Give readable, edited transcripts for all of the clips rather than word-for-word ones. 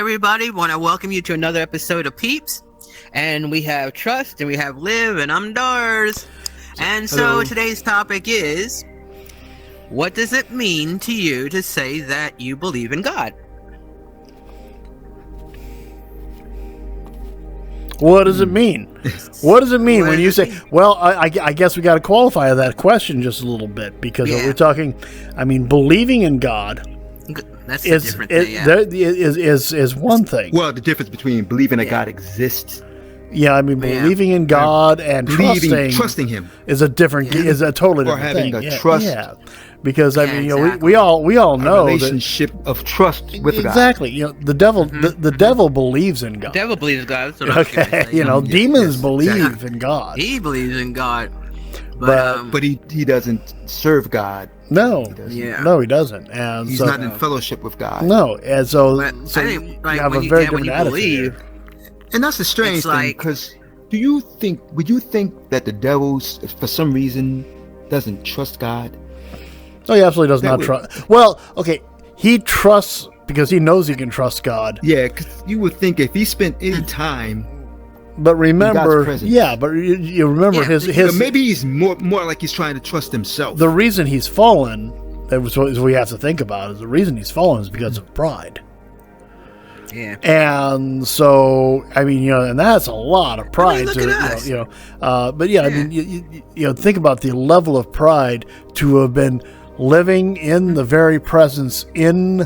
everybody. Want to welcome you to another episode of Peeps. And we have Trust, and we have Liv, and I'm Dars. And so today's topic is, what does it mean to you to say that you believe in God? What does it mean? What does it mean when you say, well, I guess we got to qualify that question just a little bit, because what we're talking, I mean, believing in God That's a different thing, is one thing. Well, the difference between believing that God exists. Yeah, I mean, believing in God and trusting Him is a different, is a totally different thing. Or having the trust. Yeah. Because I mean, we all know a relationship of trust with God. Exactly. You know, the devil, the devil believes in God. The devil believes in God. That's what I was gonna say. You know, demons believe in God. He believes in God, but he doesn't serve God. No, he doesn't, and he's not in fellowship with God. No, and so I think, you have a very different attitude. And that's the strange thing, because would you think that the devil, for some reason, doesn't trust God? No, he absolutely does not trust. Well, okay, he trusts because he knows he can trust God. Yeah, because you would think if he spent any time. But remember, you remember his. Maybe he's more like he's trying to trust himself. The reason he's fallen, is what we have to think about, is the reason he's fallen is because of pride. Yeah. And so, I mean, and that's a lot of pride. Look at us. But I mean, you think about the level of pride to have been living in the very presence, living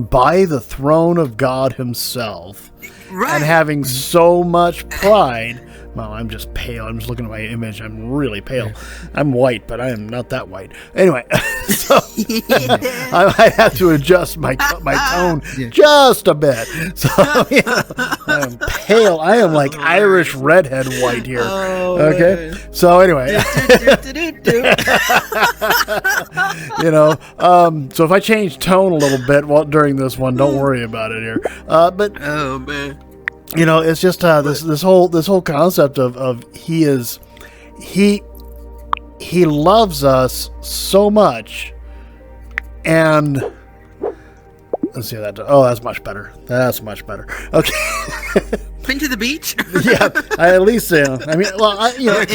by the throne of God Himself, and having so much pride. Well, I'm just pale. I'm just looking at my image. I'm really pale. I'm white, but I am not that white. Anyway, so I might have to adjust my tone just a bit. So I'm pale. I am like Irish redhead white here. Okay. Man. So anyway, so if I change tone a little bit during this one, don't worry about it here. But oh man. It's just this whole concept of he loves us so much, and let's see that. Oh, that's much better. That's much better. Okay. Been to the beach? Yeah, at least I mean, well, I live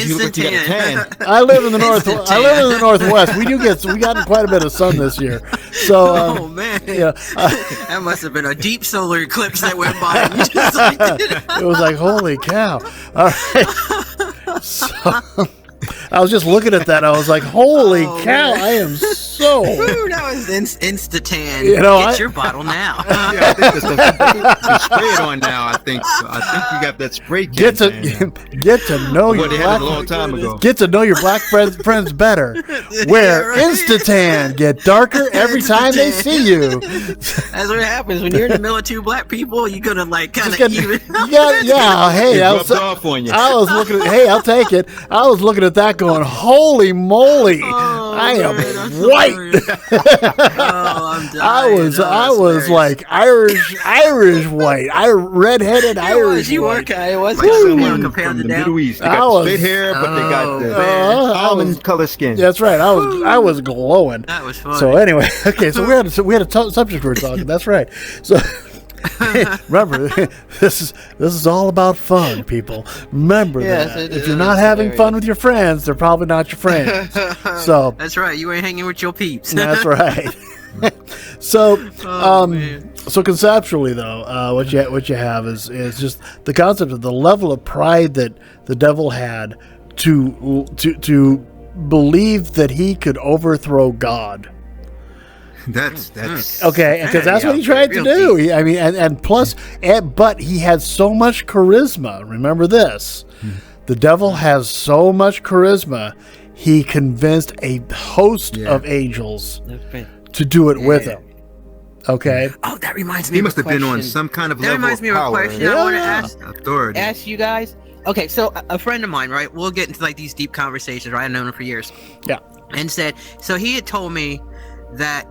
in the north. I live in the Northwest. We got quite a bit of sun this year. So, oh man, that must have been a deep solar eclipse that went by. It was like, holy cow! All right, so. I was just looking at that. I was like, "Holy cow! Man. I am so." Ooh, that was Insta-tan. Get your bottle now. I think the spray it on now. I think you got that spray can. Get to know your black. A long time ago. Get to know your black friends better. Wear Insta-tan. Get darker every time they see you. That's what happens when you're in the middle of two black people. You're gonna kind of even. Yeah. Hey, I was looking at. Hey, I'll take it. I was looking at that going, holy moly, I am white. I'm dying. I was like Irish white. Redheaded Irish You white. It was from the Middle East. They got straight hair, but they got the almond color skin. That's right. I was glowing. That was funny. So anyway, okay, so we had a subject we were talking. That's right. So remember, this is all about fun, people. Remember that. If you're not having fun with your friends, they're probably not your friends. So that's right. You ain't hanging with your peeps. That's right. So, so conceptually, though, what you have is just the concept of the level of pride that the devil had to believe that he could overthrow God. That's okay, because that's what he tried to do. I mean, and plus, but he had so much charisma. Remember this: the devil has so much charisma. He convinced a host of angels to do it with him. Okay. Oh, that reminds me. He must have been on some kind of level. That reminds me of a question I want to ask you guys. Okay, so a friend of mine, right? We'll get into like these deep conversations, right? I've known him for years. Yeah. And so he had told me that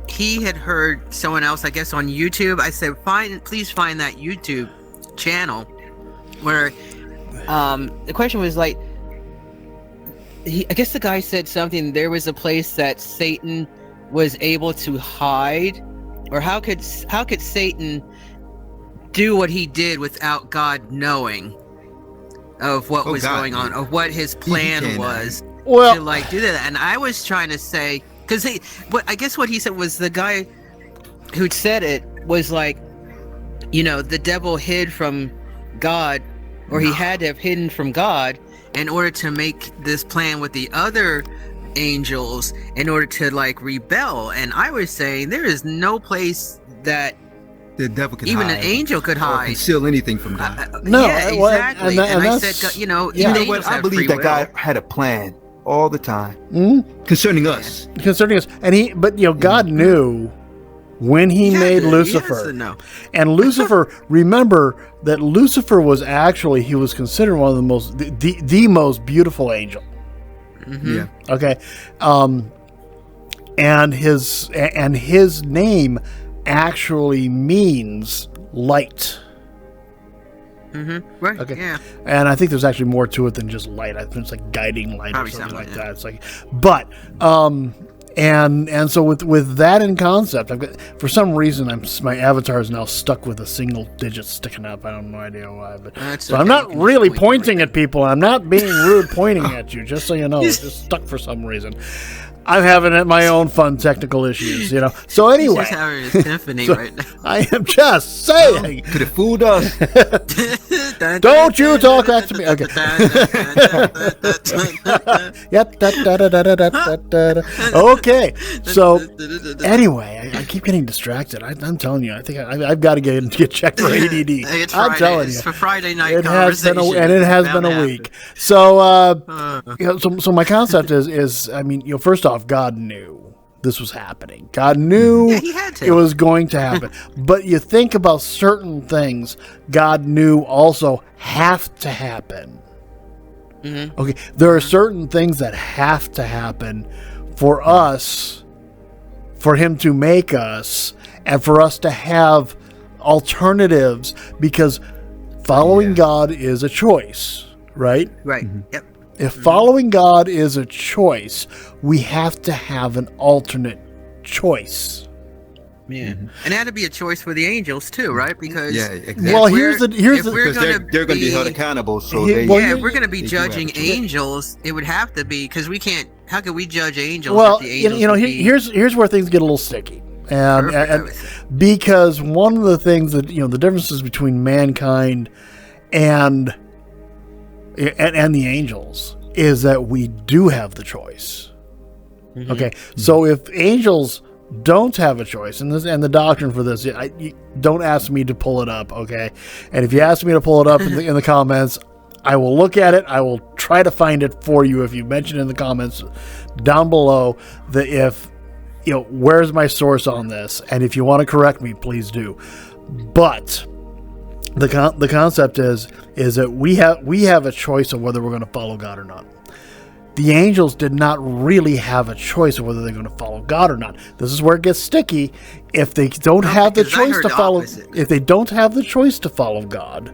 he had heard someone else, I guess, on YouTube. I said, please find that YouTube channel where the question was like, I guess the guy said something. There was a place that Satan was able to hide or how could Satan do what he did without God knowing of what was going on, of what his plan was to like do that? And I was trying to say, because I guess what he said was, the guy who said it was like, the devil hid from God, or he had to have hidden from God in order to make this plan with the other angels in order to like rebel. And I was saying there is no place that the devil can even hide, an angel could hide, conceal anything from God. No, yeah, exactly. And I said, I believe that God had a plan all the time concerning us. And God knew when he made Lucifer. And Lucifer, remember that Lucifer was actually, he was considered one of the most, the most beautiful angel. Mm-hmm. Yeah. Okay. And his name actually means light. Mm-hmm. Right. Okay. Yeah. And I think there's actually more to it than just light. I think it's like guiding light or something like that. It's like, but and so with that in concept, I've got, for some reason, my avatar is now stuck with a single digit sticking up. I have no idea why, but so okay. I'm not really pointing at people. I'm not being rude pointing at you. Just so you know, it's just stuck for some reason. I'm having my own fun technical issues, So anyway, he's just having an epiphany right now. I am just saying. Could have fooled us. Don't you talk back to me. Okay. Okay. So anyway, I keep getting distracted. I'm telling you, I think I've got to get checked for ADD. It's I'm telling you, it's for Friday night it has been it has been a week. So so my concept is I mean, first off, God knew this was happening. God knew he had to. It was going to happen. But you think about certain things God knew also have to happen. Mm-hmm. Okay, there are certain things that have to happen for us, for him to make us, and for us to have alternatives, because following God is a choice, right? Right. Mm-hmm. Yep. If following God is a choice, we have to have an alternate choice. Yeah, and it had to be a choice for the angels too, right? Because exactly. Well, here's the they're going to be held accountable. So if we're going to be judging angels, it would have to be, because we can't. How can we judge angels? Well, if the angels here's where things get a little sticky, and because one of the things that the differences between mankind and the angels is that we do have the choice. Mm-hmm. Okay, so if angels don't have a choice, and the doctrine for this, don't ask me to pull it up, okay? And if you ask me to pull it up in the comments, I will look at it. I will try to find it for you if you mention in the comments down below that if where's my source on this, and if you want to correct me, please do. But the concept is that we have a choice of whether we're going to follow God or not. The angels did not really have a choice of whether they're going to follow God or not. This is where it gets sticky. If they don't have the choice to follow, if they don't have the choice to follow God,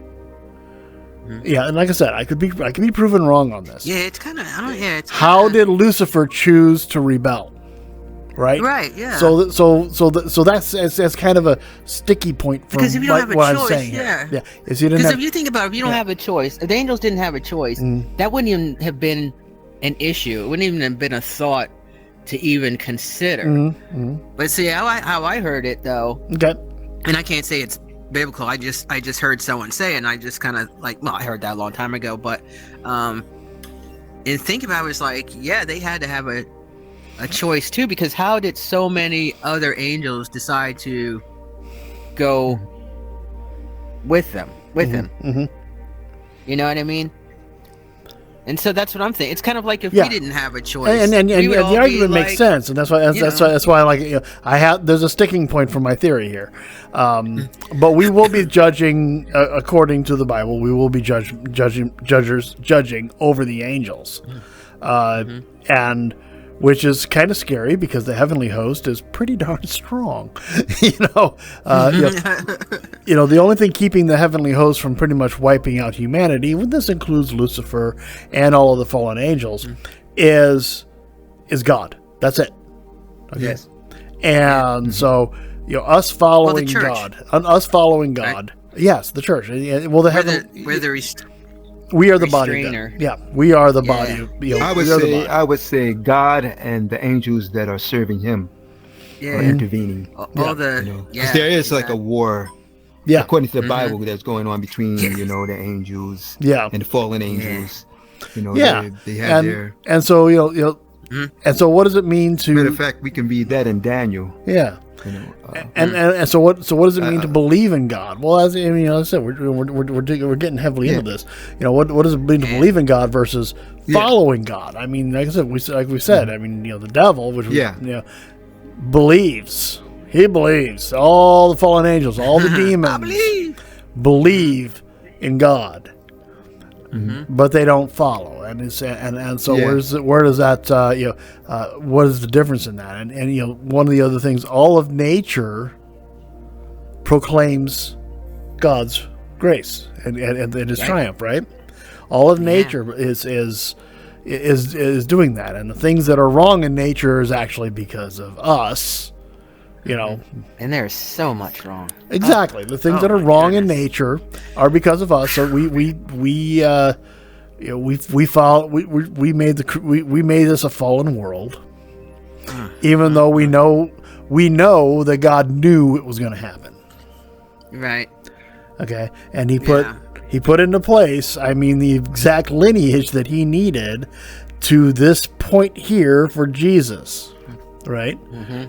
and like I said, I could be proven wrong on this. Yeah, it's kind of how did Lucifer choose to rebel? Right. Right. Yeah. So that's kind of a sticky point from what I'm saying. Yeah. Because if you think about it, if you don't have a choice, if the angels didn't have a choice, that wouldn't even have been an issue. It wouldn't even have been a thought to even consider. But see how I heard it though. Okay. And I can't say it's biblical. I just heard someone say it, and I just kind of I heard that a long time ago. But and think about it, it's like, they had to have a choice too, because how did so many other angels decide to go with him? Mm-hmm. You know what I mean? And so that's what I'm thinking. It's kind of like if we didn't have a choice, and the argument makes sense, and that's why I like it. There's a sticking point for my theory here, but we will be judging according to the Bible. We will be judging over the angels, and which is kind of scary because the heavenly host is pretty darn strong. The only thing keeping the heavenly host from pretty much wiping out humanity, when this includes Lucifer and all of the fallen angels, is God. That's it. Okay. Yes. And so us following church. God, us following God. Right? Yes, the church. Well, we're the we are the body. Yeah, we are the body. I would say God and the angels that are serving Him are intervening. Because there is like a war. Yeah, according to the Bible, that's going on between the angels. And the fallen angels. They have and so and so what does it mean to? Matter of fact, we can read that in Daniel. Yeah. And so what does it mean to believe in God? Well, as I said, we're getting heavily into this. What does it mean to believe in God versus following God? I mean, like I said, I mean, the devil, which believes. He believes. All the fallen angels, all the demons believe in God. But they don't follow, and so where does that what is the difference in that? And one of the other things, all of nature proclaims God's grace and His triumph, right? All of nature is doing that, and the things that are wrong in nature is actually because of us. And there's so much wrong. Exactly, the things that are wrong in nature are because of us. So we made this a fallen world, even though we know that God knew it was going to happen. Right. Okay, and He put into place, I mean, the exact lineage that He needed to this point here for Jesus. Right,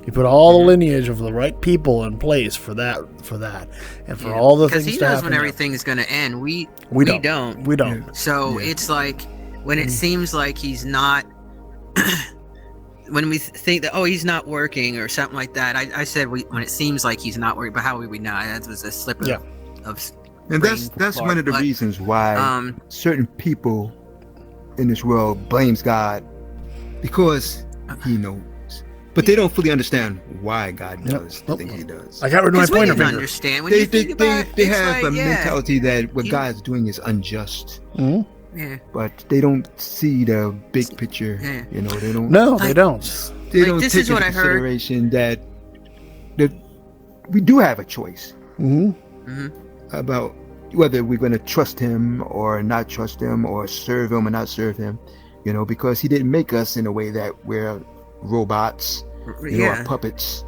He put all the lineage of the right people in place for that, and for all the things. Because He knows when everything is going to end. We don't. So it's like when it seems like He's not. When we think that He's not working or something like that, I said when it seems like He's not working, but how would we know? That was a slip of. And that's one of the reasons why certain people in this world blames God, because He knows. But they don't fully understand why God does the things He does. I got rid of my pointer finger. Understand. When they have a mentality that what God's doing is unjust. But they don't see the big picture. They don't. No, they don't. They don't take into consideration that we do have a choice about whether we're going to trust Him or not trust Him, or serve Him or not serve Him. Because He didn't make us in a way that we're robots, or puppets.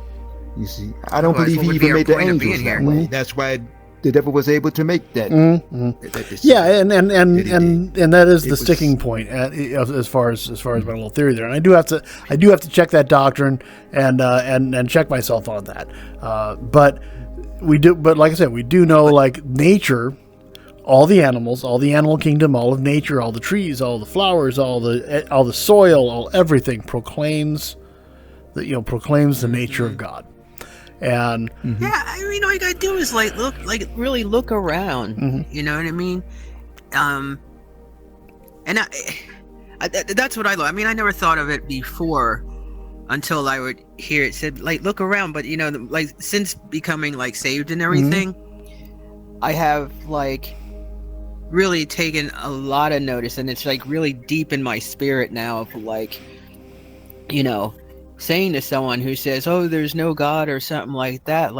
You see, I don't believe He even made the angels that way. That's why the devil was able to make that. That yeah, and that is the sticking point as far as my little theory there. And I do have to check that doctrine and check myself on that. But like I said, we do know, like, nature. All the animals, all the animal kingdom, all of nature, all the trees, all the flowers, all the soil, everything proclaims the nature of God. And all you gotta do is really look around. You know what I mean? And that's what I love. I mean, I never thought of it before until I would hear it said, like, look around. But since becoming saved and everything, I have really taken a lot of notice, and it's really deep in my spirit now of saying to someone who says, there's no God or something like that,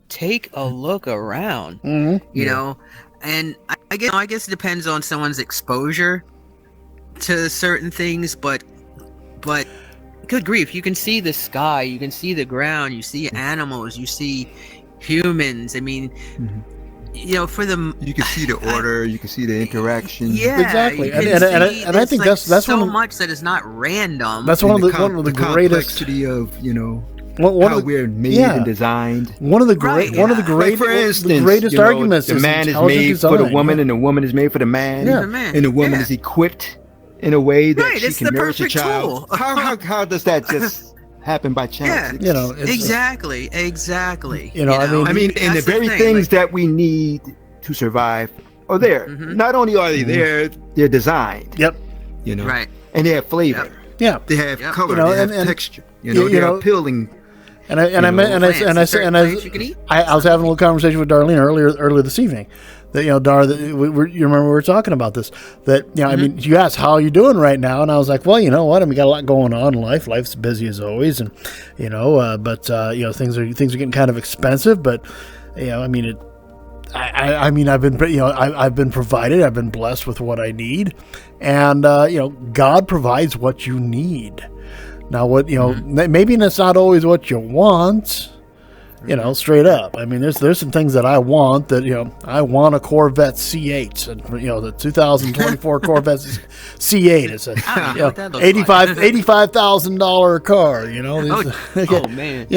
take a look around. You know, and I guess it depends on someone's exposure to certain things, but good grief, you can see the sky, you can see the ground, you see animals, you see humans. I mean, for the you can see the order, you can see the interaction. Yeah, exactly. And I think that's so much that is not random. That's one of the greatest complexity of how we're made and designed. One of the greatest arguments. The man is made for the woman, and the woman is made for the man. And the woman is equipped in a way that she can nourish a child. How does that just happen by chance? Exactly. I mean, and the very things that we need to survive are there. Not only are they there, they're designed. Right. And they have flavor. Yeah. They have color. They have texture. They're appealing I was having a little conversation with Darlene earlier this evening. That Dar, that you remember we were talking about this. That I mean, you asked how are you doing right now, and I was like, well, you know what? I mean, we got a lot going on in life. Life's busy as always, and but things are getting kind of expensive. But I mean, I've been I've been provided. I've been blessed with what I need, and God provides what you need. Now, what maybe it's not always what you want. Straight up. I mean, there's some things that I want that, I want a Corvette C8, and the 2024 Corvette C8 is a $85,000 car. Oh man.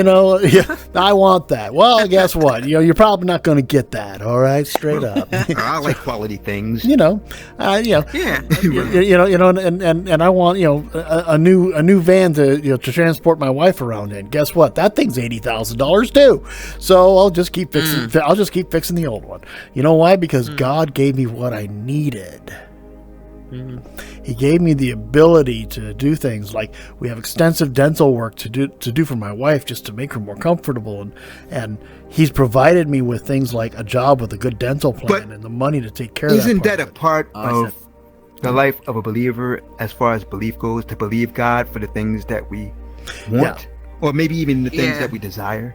I want that. Well, guess what? You're probably not going to get that. All right, straight up. I like quality things. And I want a new van to transport my wife around in. Guess what? That thing's $80,000 too. So I'll just keep fixing. I'll just keep fixing the old one. You know why? Because God gave me what I needed. He gave me the ability to do things like we have extensive dental work to do for my wife just to make her more comfortable, and He's provided me with things like a job with a good dental plan and the money to take care of that. Isn't that a part of the life of a believer as far as belief goes, to believe God for the things that we want? Yeah. Or maybe even the things that we desire.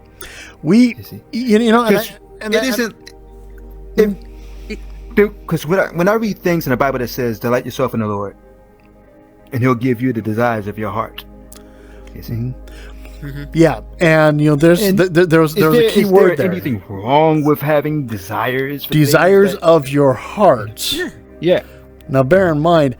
Because when I read things in the Bible that says, "Delight yourself in the Lord, and He'll give you the desires of your heart." You see? Yeah, and there's a key word there. Is there anything wrong with having desires? Desires of your heart. Yeah. Now, bear in mind,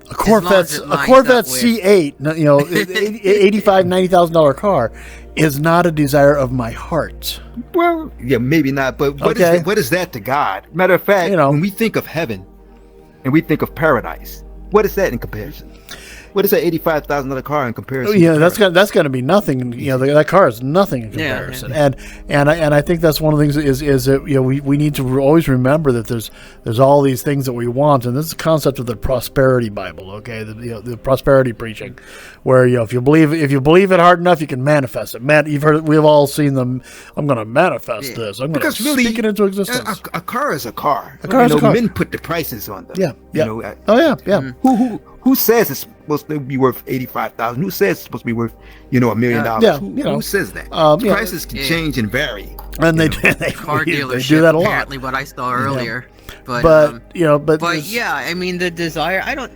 a Corvette C8, $85,000-$90,000 car, is not a desire of my heart. Well, yeah, maybe not, but what is that to God? Matter of fact, when we think of heaven and we think of paradise, what is that in comparison? What is that $85,000 car in comparison? That's going to be nothing. That car is nothing in comparison. Yeah. And I think that's one of the things is that we need to always remember that there's all these things that we want, and this is the concept of the prosperity Bible. Okay, the prosperity preaching, where if you believe it hard enough, you can manifest it. We've all seen them. I'm going to manifest this. I'm going to speak it into existence. A car is a car. A car is a car. Men put the prices on them. Yeah. Who says it's supposed to be worth $85,000? Who says it's supposed to be worth, $1 million? Who says that? Prices can change and vary. And they car dealership do that a lot. Apparently, what I saw earlier. But yeah, I mean the desire. I don't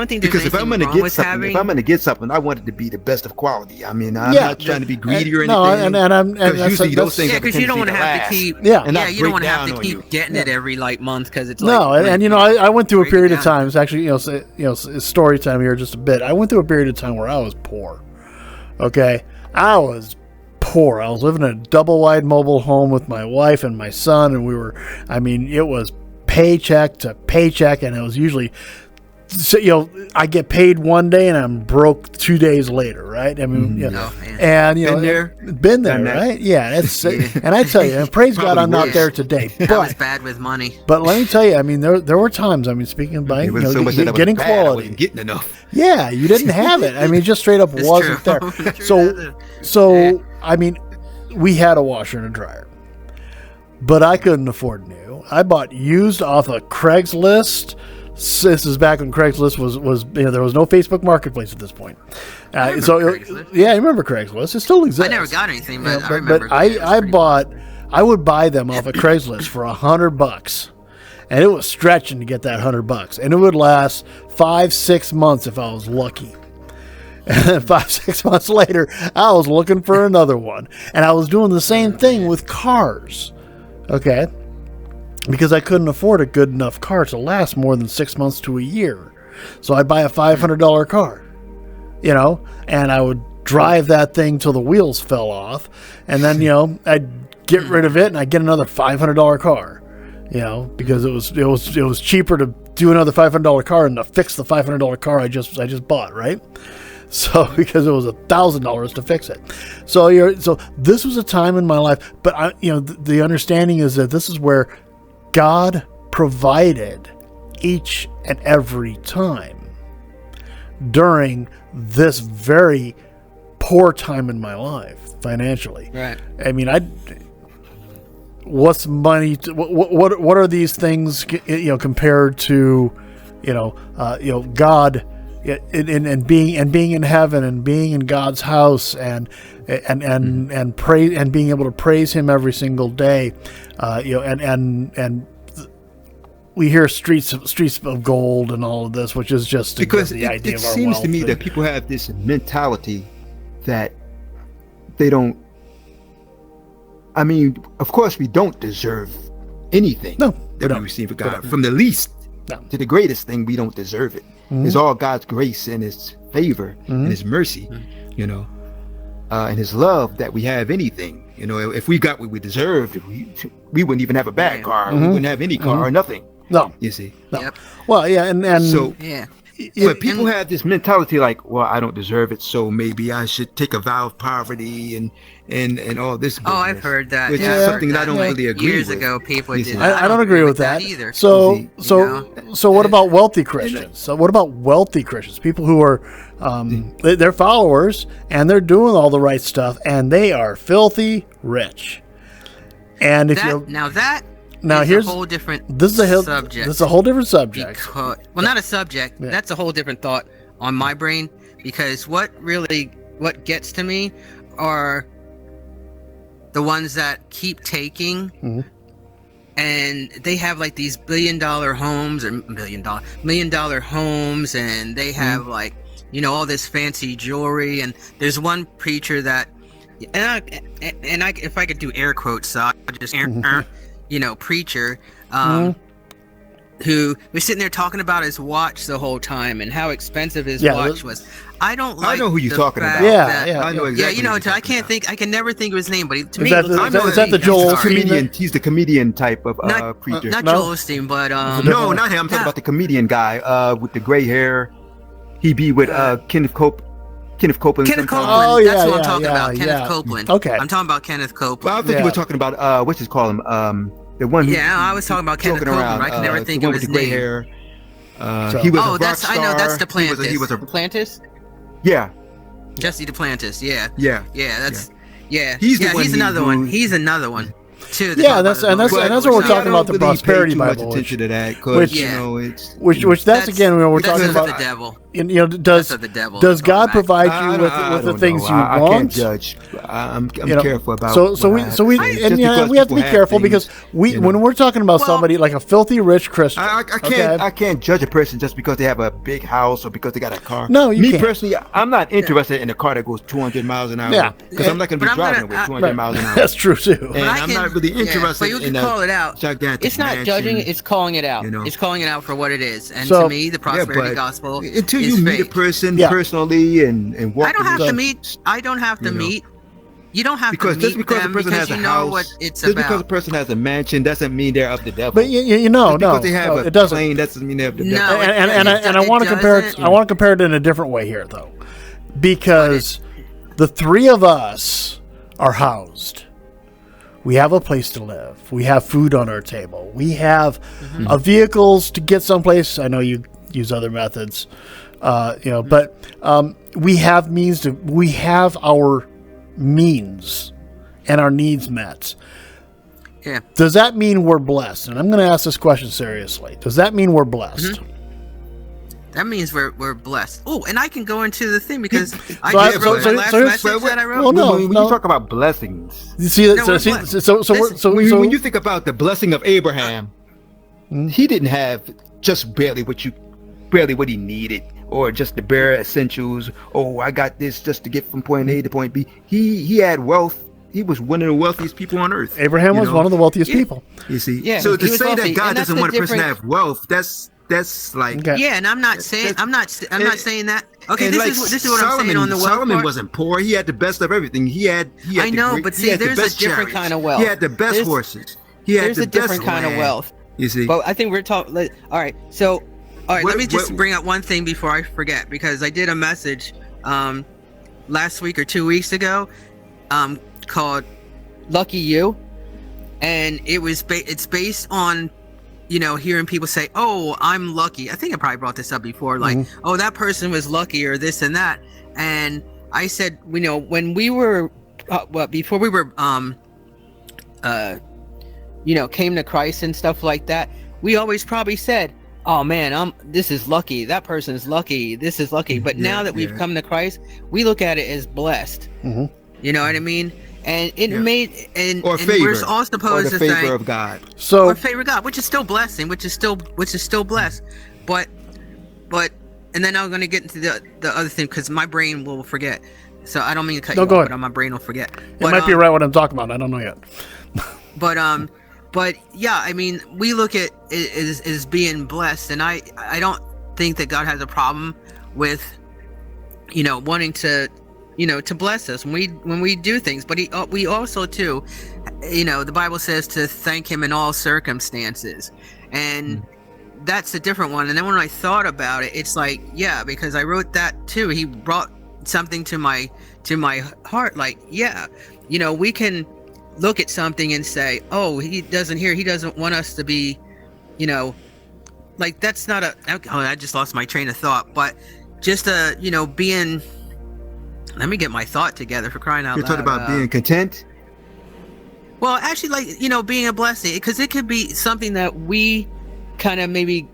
think there's anything wrong with having. If I'm going to get something, I want it to be the best of quality. I mean, I'm not trying to be greedy or anything. No, because usually those things. Yeah, because you don't want to have to keep. You don't want to have to keep getting it every month because it's I went through a period of time. It's actually it's story time here just a bit. I went through a period of time where I was poor. Okay, I was poor. I was living in a double wide mobile home with my wife and my son, and it was paycheck to paycheck, and it was usually. So I get paid one day and I'm broke 2 days later, right? I mean, been there, right? Yeah, and I tell you, and praise God, I'm not there today. But I was bad with money. But let me tell you, I mean, there were times. I mean, speaking of buying, getting quality, getting enough. Yeah, you didn't have it. I mean, just straight up wasn't there. So I mean, we had a washer and a dryer, but I couldn't afford new. I bought used off of Craigslist. This is back when Craigslist was there was no Facebook Marketplace at this point. I remember Craigslist. It still exists. I never got anything, but I remember. I would buy them off of Craigslist for $100, and it was stretching to get that $100, and it would last 5-6 months if I was lucky. And then 5-6 months later, I was looking for another one, and I was doing the same thing with cars. Okay. Because I couldn't afford a good enough car to last more than 6 months to a year. So I'd buy a $500 car, and I would drive that thing till the wheels fell off. And then, I'd get rid of it and I'd get another $500 car, because it was cheaper to do another $500 car than to fix the $500 car I just bought, right? So because it was $1,000 to fix it. So this was a time in my life, but the understanding is that this is where God provided each and every time during this very poor time in my life financially. Right. I mean, what's money? What are these things? Compared to, God, and being in heaven and being in God's house and pray and being able to praise Him every single day, and we hear streets of gold and all of this, which is just because the idea it of our seems wealth. to me that people have this mentality that they don't. I mean, of course, we don't deserve anything that we receive from God. From the least to the greatest thing, we don't deserve it. It's all God's grace and His favor and His mercy, and His love that we have anything. If we got what we deserved, we wouldn't even have a bad car. We wouldn't have any car or nothing. No, you see. No. Yep. Well, yeah, and so yeah. But people have this mentality like, well, I don't deserve it, so maybe I should take a vow of poverty and all this. Oh, I've heard that. Which is something that I don't really agree Years with. ago, people did that. I don't agree with that either. So what about wealthy Christians? So what about wealthy Christians? People who are they're followers and they're doing all the right stuff and they are filthy rich. And if here's a whole different subject. This is a whole different subject. Not a subject. Yeah. That's a whole different thought on my brain, because what gets to me are the ones that keep taking, and they have like these $1 billion homes or $million homes, and they have like all this fancy jewelry. And there's one preacher that, and I if I could do air quotes, so I just preacher, who was sitting there talking about his watch the whole time and how expensive his watch was. I don't like. I know who you're talking about. I know exactly. I can never think of his name, but is that the Joel comedian? He's the comedian type of preacher. Not Joel Osteen, but no, not him. I'm talking about the comedian guy with the gray hair. He be with Kenneth Copeland. Kenneth Copeland. That's what I'm talking about. Kenneth Copeland. Okay. I'm talking about Kenneth Copeland. Well, I think you were talking about what's his call him? The one who I was talking about Kenneth Copeland. I can never think of his name. Hair. He was a rock star. I know that's Duplantis. He was a Duplantis? Yeah. Jesse Duplantis. Yeah. Yeah. He's another one. He's another one. Too. That's what we're talking about, the prosperity Bible. Much attention to that, which that's again when we're talking about the devil. Does God provide you with the things you want? I can't judge. I'm careful about. So we have to be careful because when we're talking about somebody like a filthy rich Christian, I can't judge a person just because they have a big house or because they got a car. No, you can't. Me personally, I'm not interested in a car that goes 200 miles an hour. Yeah, because I'm not going to be driving with 200 miles an hour. That's true too. And I'm not really interested but you can call it out. Gigantic it's not mansion, judging it, it's calling it out. It's calling it out for what it is. And so, to me, the prosperity gospel until is you fake. meet a person personally and walk. I don't have to meet. You don't have to meet just because them a person because has you a know house, what it's just about. because a person has a mansion doesn't mean they're of the devil. But because they have a it doesn't. plane doesn't mean they're of the devil. No, and I want to compare it. I want to compare it in a different way here, though, because the three of us are housed. We have a place to live. We have food on our table. We have vehicles to get someplace. I know you use other methods, but we have means to. We have our means and our needs met. Yeah. Does that mean we're blessed? And I'm going to ask this question seriously. Does that mean we're blessed? That means we're blessed. Oh, and I can go into the thing because I wrote my last message that I wrote. When you talk about blessings, you see that. When you think about the blessing of Abraham, he didn't have just barely what he needed, or just the bare essentials. Oh, I got this just to get from point A to point B. He had wealth. He was one of the wealthiest people on earth. Abraham was one of the wealthiest people. You see, so to say that God doesn't want a person to have wealth, that's like and I'm not saying that. Okay, this is what I'm saying on the wealth Solomon part. wasn't poor. He had the best of everything. I know, but see, there's a different kind of wealth. He had the best horses. There's a different kind of wealth. You see, but I think we're talking. All right, let me just bring up one thing before I forget, because I did a message last week or 2 weeks ago called "Lucky You," and it's based on hearing people say, "Oh, I'm lucky." I think I probably brought this up before, like, "Oh, that person was lucky," or this and that. And I said, when we were, before we were, came to Christ and stuff like that, we always probably said, oh man, this is lucky. That person's lucky. This is lucky. But now that we've come to Christ, we look at it as blessed. Mm-hmm. You know what I mean? And it made and we're all supposed to favor say, of God. Or favor of God, which is still blessing, which is still blessed. But and then I'm going to get into the other thing because my brain will forget. So I don't mean to cut you off, but my brain will forget. It might be right what I'm talking about. I don't know yet. But yeah, I mean, we look at it as being blessed, and I don't think that God has a problem with, wanting to, to bless us when we do things. But we also too, the Bible says to thank Him in all circumstances, and that's a different one. And then when I thought about it, it's like, yeah, because I wrote that too. He brought something to my heart, like, yeah, we can look at something and say, oh, he doesn't want us to be, like, that's not I just lost my train of thought, but just being, let me get my thought together, for crying out loud. You're talking about being content? Well, actually, like, being a blessing, because it could be something that we kind of maybe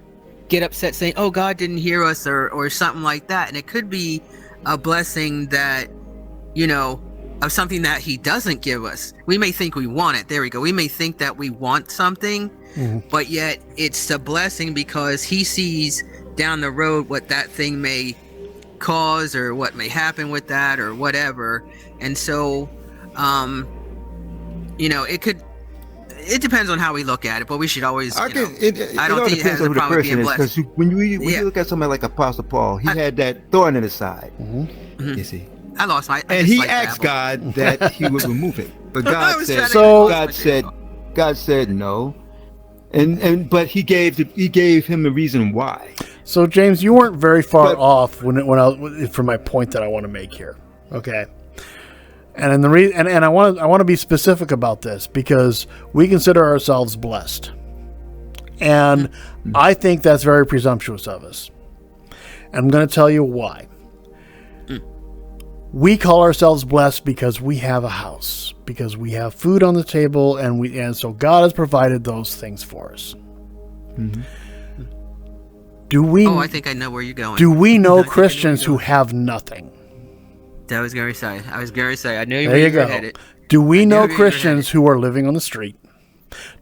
get upset saying, oh, God didn't hear us, or something like that. And it could be a blessing that, of something that He doesn't give us. We may think we want it. There we go. We may think that we want something, but yet it's a blessing because He sees down the road what that thing may cause or what may happen with that or whatever. And so, it depends on how we look at it, but we should always, I don't think it has a problem with being blessed. Because when you look at somebody like Apostle Paul, he had that thorn in his side. You see? I lost my. And he asked God that He would remove it, but God said no, but He gave him the reason why. So James, you weren't very far off for my point that I want to make here. Okay, and I want to be specific about this because we consider ourselves blessed, and I think that's very presumptuous of us. And I'm going to tell you why. We call ourselves blessed because we have a house, because we have food on the table, and so God has provided those things for us. Do we? Oh, I think I know where you're going. Do we know Christians who have nothing? I was going to say. I knew where you were headed. Do we know Christians who are living on the street,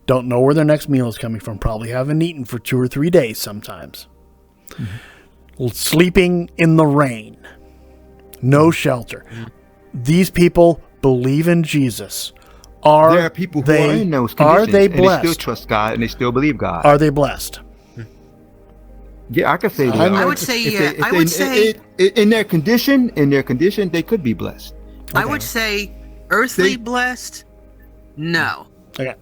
don't know where their next meal is coming from, probably haven't eaten for 2 or 3 days sometimes, sleeping in the rain? No shelter. These people believe in Jesus. There are people who are in those conditions, and they still trust God and they still believe God. Are they blessed? Yeah, I could say that. I would say, I would say in their condition, they could be blessed. Okay. I would say earthly blessed. No. Okay.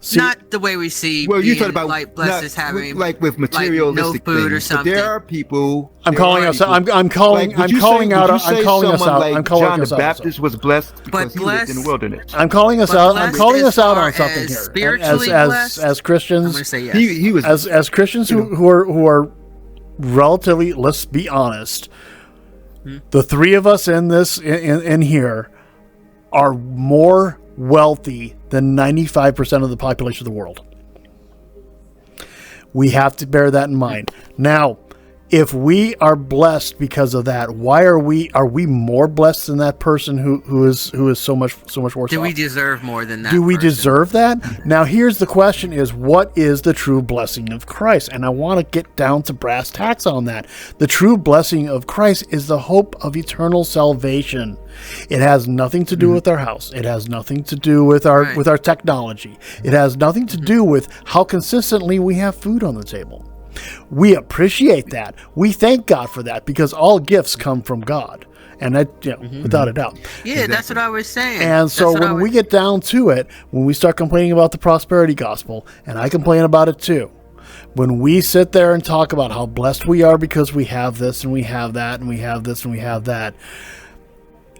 See, not the way we see. Well, you talk about like blessed as having like with materialistic no food things. or something. But there are people. I'm calling us out. I'm calling us out. Like I'm calling John us the out. Baptist was blessed because he lived in the wilderness. I'm calling us out. I'm calling us out on something here. Spiritually as Christians, I'm going to say yes. He was as Christians who are relatively. Let's be honest. The three of us in this in here are more wealthy than 95% of the population of the world. We have to bear that in mind. Now, if we are blessed because of that, why are we more blessed than that person who is so much worse off? Do we deserve more than that? Do we deserve that? Now, here's the question: is what is the true blessing of Christ? And I want to get down to brass tacks on that. The true blessing of Christ is the hope of eternal salvation. It has nothing to do with our house. It has nothing to do with our technology. It has nothing to do with how consistently we have food on the table. We appreciate that. We thank God for that because all gifts come from God, and that, without a doubt. Yeah, exactly. That's what I was saying. And so when we get down to it, when we start complaining about the prosperity gospel, and I complain about it too, when we sit there and talk about how blessed we are because we have this and we have that and we have this and we have that,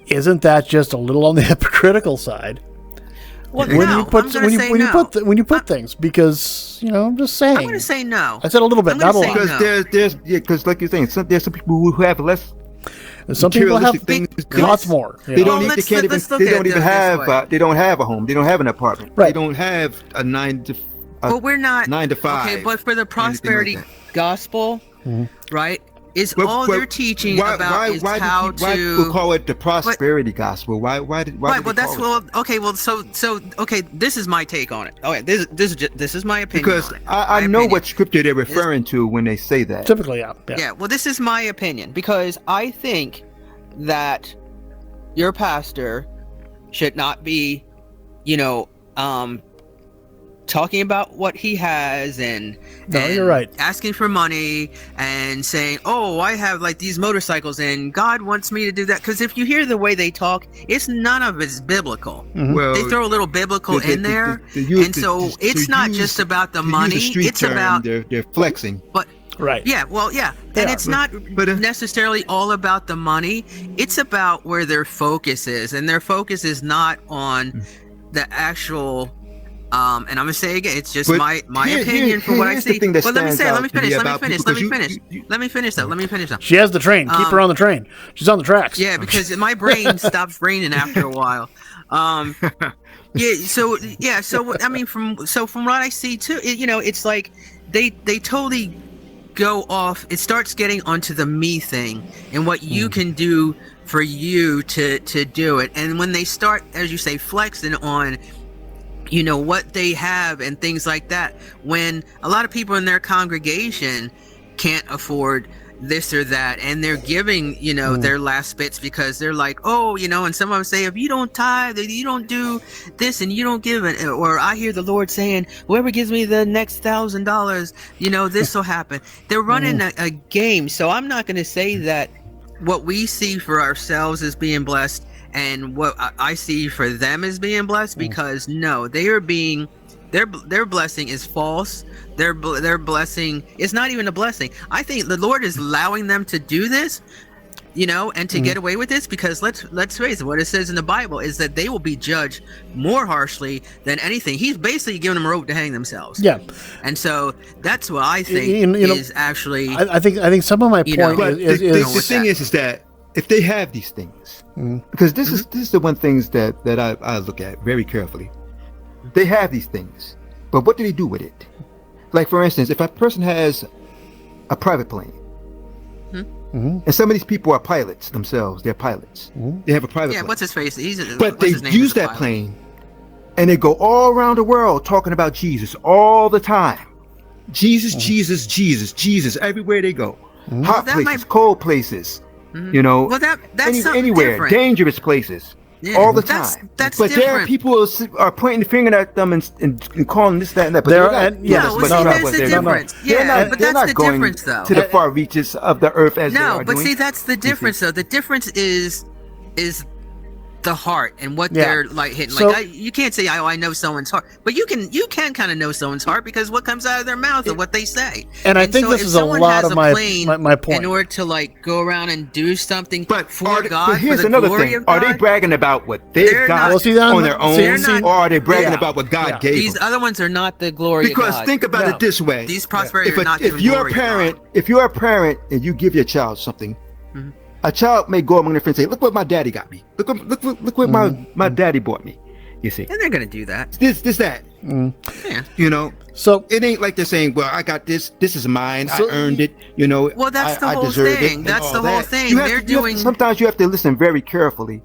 isn't that just a little on the hypocritical side? Well, when you put things, because I'm just saying. I'm going to say no. I said a little bit, not a lot. Because like you're saying, there's some people who have less. And some people have things, lots more. They don't even have. They don't have a home. They don't have an apartment. Right. They don't have a 9 to. But we're not 9 to 5. Okay, but for the prosperity gospel, right? They're teaching about how to. Why people call it the prosperity gospel? Why? Right. Well, that's okay. Well, so okay. This is my take on it. Okay. This is my opinion. Because I know what scripture they're referring to when they say that. Typically, yeah. Yeah. Well, this is my opinion because I think that your pastor should not be, talking about what he has and you're right. asking for money and saying, oh, I have like these motorcycles and God wants me to do that. Because if you hear the way they talk, none of it's biblical. Well, they throw a little biblical in there. It's not just about the money. It's about they're flexing. But right. Yeah. Well, yeah. And it's not necessarily all about the money. It's about where their focus is. And their focus is not on the actual and I'm gonna say again, it's just my opinion for what I see. But let me finish though. She has the train. Keep her on the train. She's on the tracks. Yeah, because my brain stops raining after a while. So I mean, from what I see too, it's like they totally go off. It starts getting onto the me thing and what you can do for you to do it. And when they start, as you say, flexing on what they have and things like that, when a lot of people in their congregation can't afford this or that, and they're giving their last bits because they're like, oh, and some of them say, if you don't tithe, you don't do this and you don't give it, or I hear the Lord saying, whoever gives me the next $1,000, this will happen. They're running a game. So I'm not going to say that what we see for ourselves is being blessed and what I see for them as being blessed, because no, they are being, their blessing is false. Their blessing is not even a blessing. I think the Lord is allowing them to do this, and to get away with this, because let's face it, what it says in the Bible is that they will be judged more harshly than anything. He's basically giving them a rope to hang themselves. Yeah, and so that's what I think is actually. I think some of my point is the thing is that if they have these things, because this is the one things that I look at very carefully. They have these things, but what do they do with it? Like, for instance, if a person has a private plane, and some of these people are pilots themselves, they're pilots. They have a private plane. Yeah, what's his face? But they use that plane, and they go all around the world talking about Jesus all the time. Jesus, Jesus, Jesus, Jesus, everywhere they go. Hot places, cold places. Well, that's anywhere, different. Dangerous places, all the time. That's but different. there are people who are pointing the finger at them and calling this, that, and that. But there's a difference. Yeah, but that's the difference, though. To the far reaches of the earth as they are doing. See, that's the difference, though. The difference is the heart and what they're like hitting. So, you can't say, "Oh, I know someone's heart," but you can kind of know someone's heart because what comes out of their mouth and what they say. And I think this is a lot of my point. In order to like go around and do something for God, but here's for the another glory thing: of God, are they bragging about what they've got on their own, or are they bragging about what God gave them? These other ones are not the glory of God. Because think about it this way: these prosperity are not if you're a parent, if you're a parent and you give your child something. A child may go among their friends and say, "Look what my daddy got me. Look what my daddy bought me." You see, and they're gonna do that. This, that. Yeah. So it ain't like they're saying, "Well, I got this. This is mine. I earned it." Well, that's the whole thing. That's the whole thing. They're doing. Sometimes you have to listen very carefully.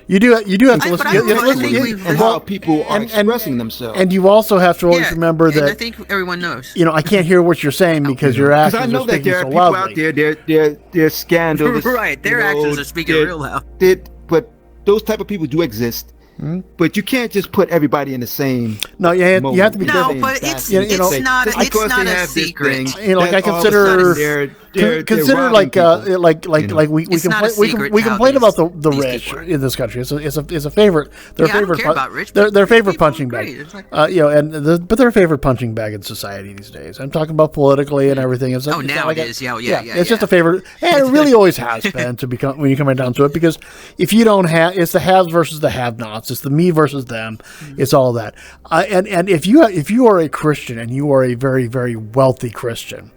You do have to listen. You have to listen and how people are expressing themselves. And you also have to always remember that. I think everyone knows. I can't hear what you're saying because your actions are speaking so loudly. Because I know that there are people out there. They're scandalous. Right, their actions are speaking real loud. But those type of people do exist. But you can't just put everybody in the same. No, you have to be careful. No, but it's not a secret. Like I consider we complain about the rich in this country. It's a favorite. Their favorite. Their favorite punching bag. But their favorite punching bag in society these days. I'm talking about politically and everything. It's now it is. Yeah. It's just a favorite, and it really always has been when you come right down to it. Because if you don't have, it's the haves versus the have-nots. It's the me versus them. It's all that. And if you are a Christian and you are a very, very wealthy Christian,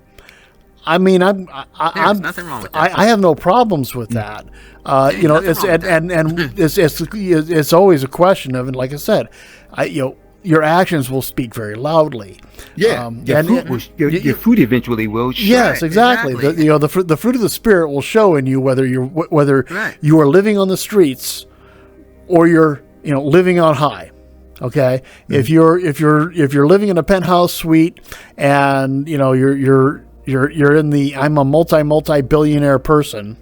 I mean, There's nothing wrong with that. I have no problems with that. You know, it's it's always a question of, and like I said, your actions will speak very loudly. Yeah, your fruit eventually will show. Yes, exactly. The fruit of the Spirit will show in you whether you are living on the streets or you're living on high. Okay, if you're living in a penthouse suite and you're in the I'm a multi-billionaire person.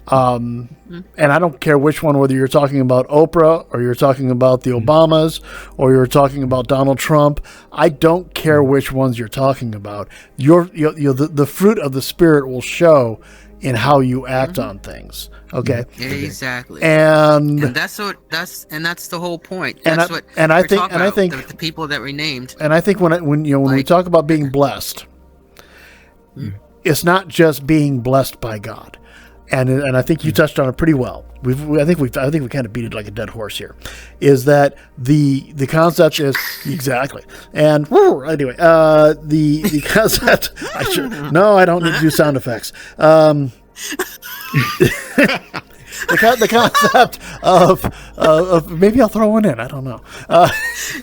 And I don't care which one, whether you're talking about Oprah or you're talking about the Obamas or you're talking about Donald Trump. I don't care which ones you're talking about. The fruit of the Spirit will show in how you act on things. Okay. Exactly. And that's the whole point. I think the people that we named. And I think when we talk about being blessed, it's not just being blessed by God. And I think you touched on it pretty well. I think we kind of beat it like a dead horse here. Is that the concept is exactly? And anyway, the concept. I don't need to do sound effects. The concept of maybe I'll throw one in. I don't know.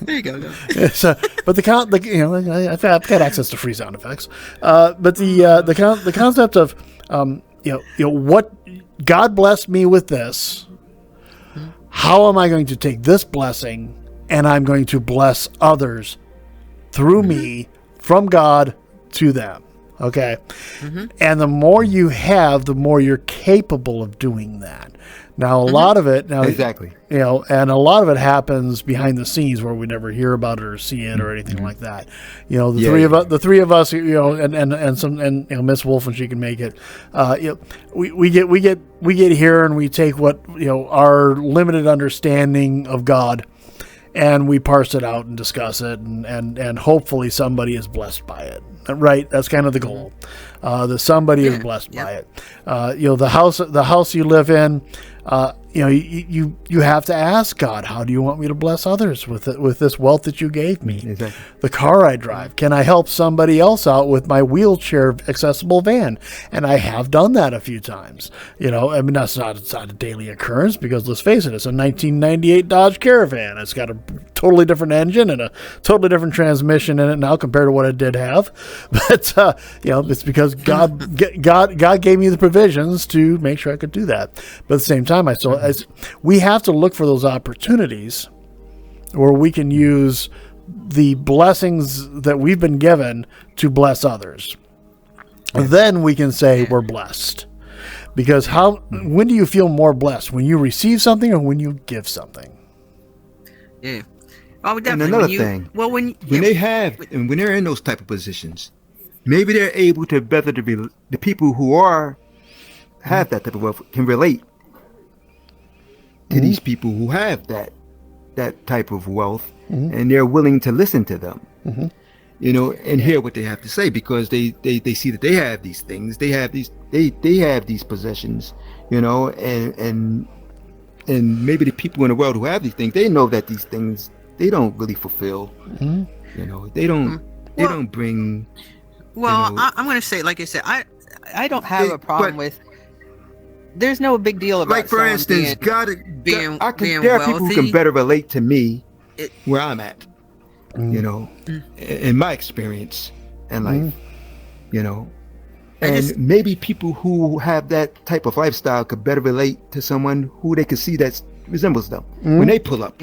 There you go. So, but I've got access to free sound effects. But the concept of what God blessed me with this. How am I going to take this blessing and I'm going to bless others through me from God to them? Okay. And the more you have, the more you're capable of doing that. Now, a lot of it exactly, and a lot of it happens behind the scenes where we never hear about it or see it or anything like that. The three of us, and Miss Wolf when she can make it, we get here and we take what our limited understanding of God, and we parse it out and discuss it, and hopefully somebody is blessed by it. Right, that's kind of the goal. That somebody is blessed by it. The house you live in. You have to ask God, how do you want me to bless others with this wealth that you gave me? Exactly. The car I drive, can I help somebody else out with my wheelchair accessible van? And I have done that a few times. I mean, it's not a daily occurrence because let's face it, it's a 1998 Dodge Caravan. It's got a totally different engine and a totally different transmission in it now compared to what it did have. But it's because God gave me the provisions to make sure I could do that. But at the same time, we have to look for those opportunities where we can use the blessings that we've been given to bless others. Then we can say we're blessed. Because when do you feel more blessed? When you receive something or when you give something? Yeah. Oh, definitely. And another thing, when they're in those type of positions, maybe they're able to better the people who have that type of wealth can relate to these people who have that type of wealth, and they're willing to listen to them, and hear what they have to say, because they see that they have these things, they have these possessions, and maybe the people in the world who have these things, they know that these things they don't really fulfill, they don't bring. Well, I'm going to say, like I said, I don't have a problem with. There's no big deal about, like, for instance, being there are wealthy. people who can better relate to me where I'm at, in my experience in life, and maybe people who have that type of lifestyle could better relate to someone who they could see that resembles them when they pull up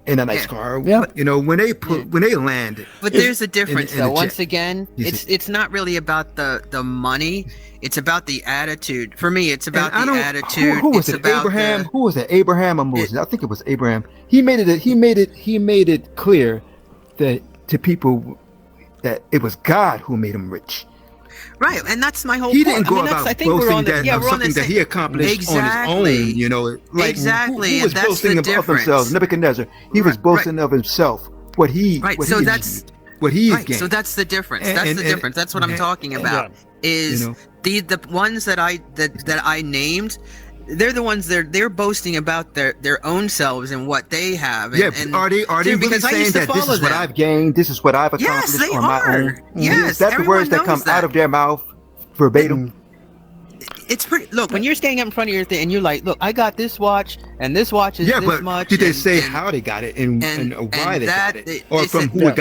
in a nice car, when they land. But there's a difference, though. Once again, it's not really about the money. It's about the attitude. For me, it's about the attitude. Who was it? Abraham? Who was it? Abraham or Moses? I think it was Abraham. He made it clear that to people that it was God who made him rich. Right, and that's my whole point. He didn't go about boasting something that he accomplished on his own. Like, exactly. Who was boasting of himself? Nebuchadnezzar. He was boasting of himself. What he's gained. So that's the difference. That's what I'm talking about. The ones that I named, they're the ones they're boasting about their own selves and what they have. And are they really saying that this is what I've gained, this is what I've accomplished on my own? Yes, is that the words that come out of their mouth verbatim. It's pretty. Look, when you're standing up in front of your thing and you're like, "Look, I got this watch, and this watch is Yeah, this but much." did they say how they got it and why they got it, or from who they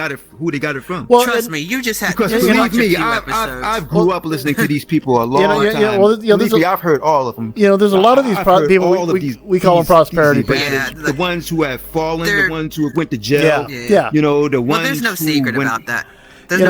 got it from? Well, trust me, you just had because just believe watch a me, few episodes. I've grew up listening to these people a long time. Believe me, I've heard all of them. There's a lot of these people. We call them prosperity preachers. The ones who have fallen, the ones who have went to jail. Yeah. The ones. Well, there's no secret about that. There's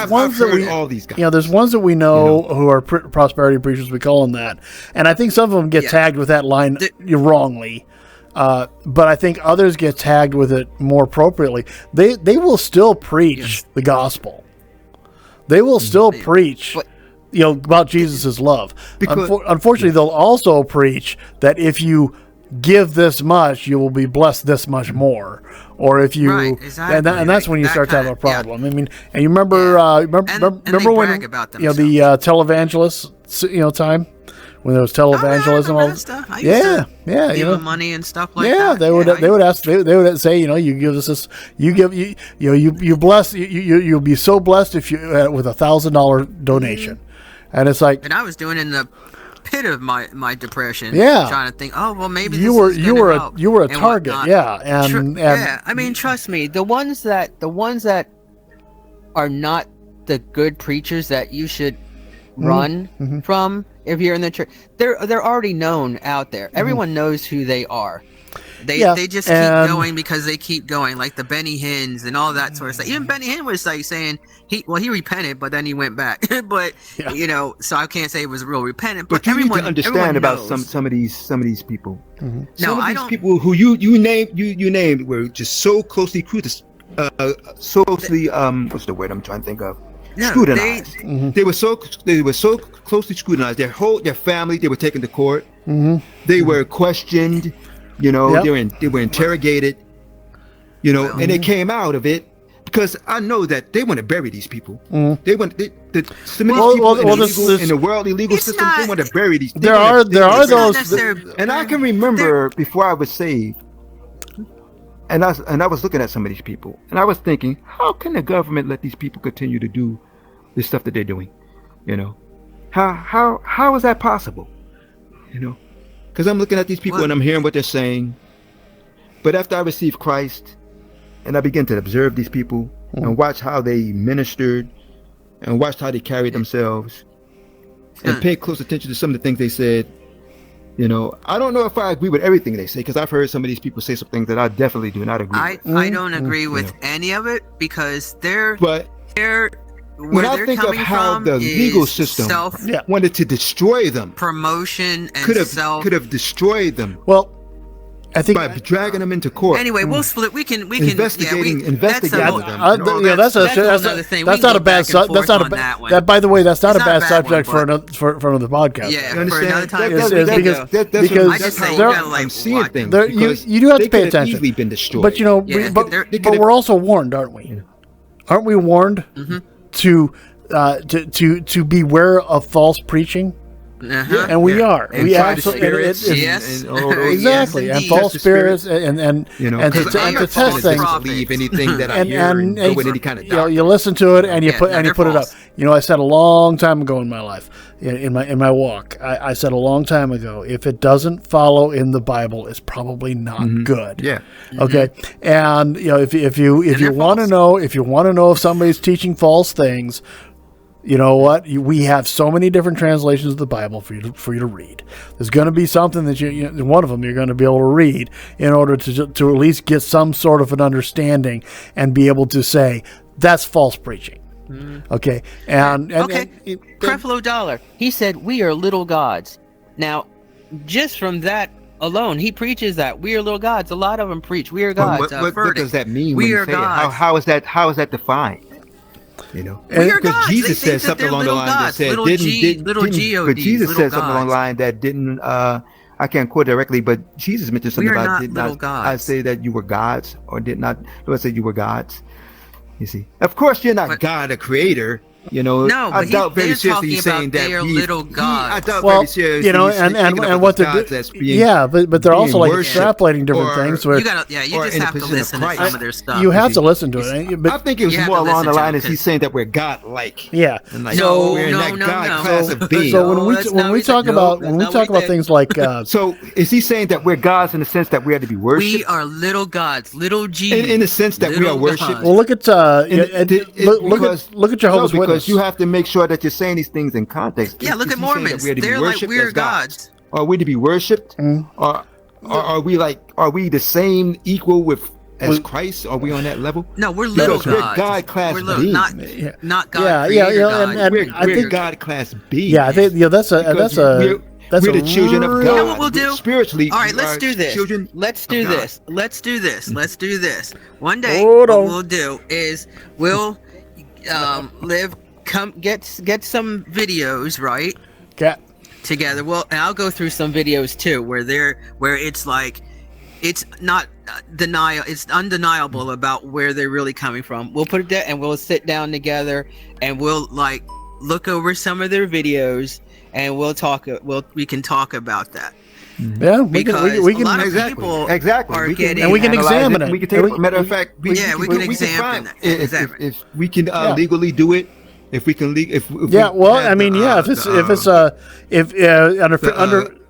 ones that we all these guys. There's ones that we know who are prosperity preachers. We call them that, and I think some of them get tagged with that line wrongly. But I think others get tagged with it more appropriately. They will still preach the gospel. They will still preach, about Jesus' love. Unfortunately, they'll also preach that if you give this much, you will be blessed this much more. Or if you, and that's when you start to have a problem. I mean, and you remember, remember when the televangelists, time when there was televangelism, all that stuff. Give them money and stuff like that. Yeah, they would ask, they would say, you give us this, you bless, you'll be so blessed if you with $1,000 donation, and it's like, and I was doing it in the pit of my depression, trying to think, oh well, maybe you were a target, and I mean, trust me, the ones that are not the good preachers that you should run from if you're in the church, they're already known out there. Everyone knows who they are. They just keep going because they keep going, like the Benny Hinn's and all that sort of stuff. Even Benny Hinn was like saying he repented, but then he went back. But so I can't say it was real repentant. But you everyone need to understand about knows. some of these people. No, I don't. People who you named were just so closely what's the word I'm trying to think of? Scrutinized. They were so closely scrutinized. Their family, they were taken to court. They were questioned. They were interrogated. And they came out of it because I know that they want to bury these people. They want some of these people in the worldly legal system. They want to bury these. There are those, and I can remember before I was saved. And I was looking at some of these people, and I was thinking, how can the government let these people continue to do this stuff that they're doing? How is that possible? Because I'm looking at these people and I'm hearing what they're saying. But after I received Christ, and I began to observe these people and watch how they ministered, and watched how they carried themselves, and paid close attention to some of the things they said. I don't know if I agree with everything they say, because I've heard some of these people say some things that I definitely do not agree with. I don't agree with any of it, because when I think of how the legal system wanted to destroy them, promotion and could have destroyed them. Well, I think by dragging them into court. Anyway, we'll split. We can investigating them. That's another thing. That's not a bad subject. That's not a bad. By the way, that's not a bad subject for another podcast. Yeah, you for another time. Because I'm seeing things. You do have to pay attention. Easily been destroyed. But but we're also warned, aren't we? Aren't we warned to beware of false preaching? And we are. And we absolutely exactly. And false spirits and to test things. Believe anything that I hear and go with any kind of doubt. You listen to it and you put it up. I said a long time ago in my life, in my walk, I said a long time ago, if it doesn't follow in the Bible, it's probably not good. Yeah. Okay. And if you want to know if somebody's teaching false things, you know what? We have so many different translations of the Bible for you to read. There's going to be something that one of them you're going to be able to read in order to at least get some sort of an understanding and be able to say that's false preaching. Okay, and Creflo Dollar, he said we are little gods. Now, just from that alone, he preaches that we are little gods. A lot of them preach we are gods. What does that mean? We are gods. How is that defined? Because Jesus said something along the line that said but Jesus said something along the line that didn't I can't quote directly, but Jesus mentioned something about did not I say that you were gods, or did not Lord say you were gods. You see, of course you're not God, a creator. You know, No, I but doubt very they're seriously he's talking saying about that they are he's- little gods. I doubt Well, very seriously you know, he's and thinking about what the to gods do. as being, Yeah, but they're also being like worshipped extrapolating different or- things. Where You or just in the have to position of listen to Christ. some of their stuff. you have see. to listen to it. I But think it was You have more to along the listen to line him, as he's 'cause- saying that we're God-like. yeah. And like, No, we're in that no, God no. class of being. So when No, we that's when not we what he talk said. about No, when we that's not talk what about he things like So is he saying that we're gods in the sense that we are to be worshipped? We are little gods, little G. In the sense that we are little worshipped? gods. well, look at look at Jehovah's because Witness. you have to make sure that you're saying these things in context. Yeah, look Is at he saying that Mormons. we are to be They're like worshipped weird as gods? gods. Are we to be worshipped? Or are we the same equal as Christ? Are we on that level? No, we're little Because we're gods. God class We're little, beings. not God. Yeah, creator yeah, God. and We're God class beings. Yeah, I think that's Because a we're the children of God. You know what we'll do? Spiritually, All right, we let's are do this. children Let's of do God. this. Let's do this. Let's do this. One day, Hold what on. we'll do is we'll get some videos right cat. together. Well, and I'll go through some videos too where it's like it's not it's undeniable about where they're really coming from. We'll put it there and we'll sit down together and we'll like look over some of their videos and we can talk about that. Yeah, we can Because we a can lot of Exactly. people Exactly. are We can, getting And we can analyze examine it. We can take. And we- Matter of fact, we can examine find that. if we can Yeah. legally do it. If we can yeah, well, I mean, yeah.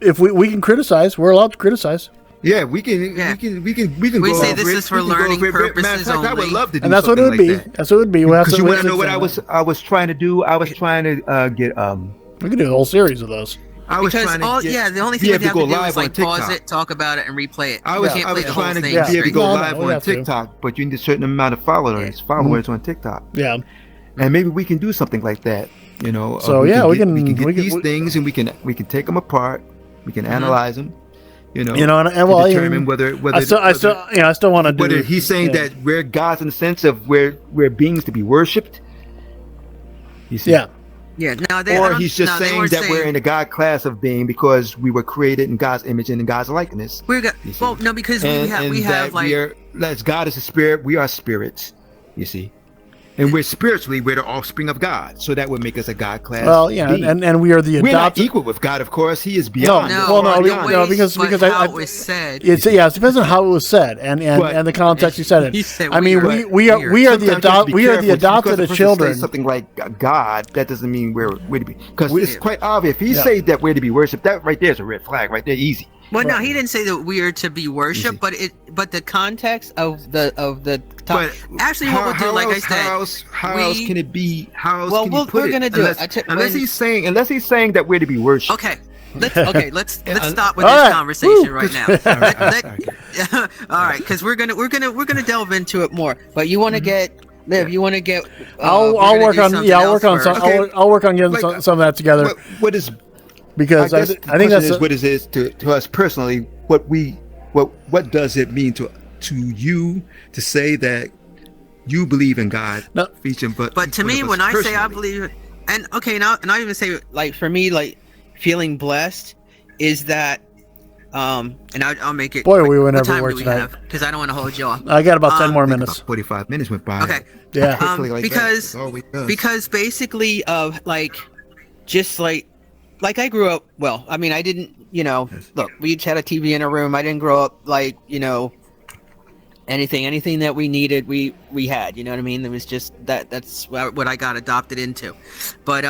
If we can criticize, we're allowed to criticize. yeah, we can We go say over this it. is for We can go learning over it. Matter of purposes fact, I would only. love to do And that's what it something would be. like that. That's what it would be. We'll have Because to. you we'll want to know what examine it. I was trying to do? I was trying to get We could do a whole series of those. I was Because trying to the only be thing we able have to to go do live is on like pause TikTok. it, talk about it, and replay it. I You was can't play the whole trying to thing be able to straight. go No, live we on have to. TikTok, but you need a certain amount of followers on TikTok, Yeah. and maybe we can do something like that. You know, So, we yeah, we get can- these things and we can take them apart. We can analyze them. You know, and well, determine whether I still want to do. whether he's saying yeah. that we're gods in the sense of we're beings to be worshipped. You see? Yeah. Yeah, no, Or he's just saying that we're in the God class of being because we were created in God's image and in God's likeness. Well, no, because And we have that like as God is a spirit, we are spirits. You see, and we're the offspring of God, so that would make us a God class. Well, yeah, being. and we are the We're not adopted. equal with God, of course. He is beyond. because how it was said. It depends on how it was said and the context you said it. He said I mean, we are the adopted children. Something like God, that doesn't mean we're to be, because it's quite obvious. If he say that we're to be worshipped, that right there is a red flag, right there, easy. Well, no, he didn't say that we are to be worshipped, but the context of the talk. Actually, what we'll do, like I said, how else can it be? How else well, can you put we're it? gonna do Unless he's saying that we're to be worshipped. Okay. Let's stop with this conversation right now. All right, because we're gonna delve into it more. But you want to get Liv? You want to get? I'll work on getting some of that together. What is? Because I think that's what it is to us personally. What does it mean to you to say that you believe in God? No. But to me, when I say I believe, and I even say, like, for me, like, feeling blessed is that, and I'll make it. Boy, we went what time everywhere do we tonight. have? Because I don't want to hold you off. I got about 10 more minutes. 45 minutes went by. Okay. Yeah. Because basically of like, just like I grew up. Well, I mean, I didn't. Look, we each had a TV in a room. I didn't grow up like anything that we needed. We had. You know what I mean? It was just that's what I got adopted into. But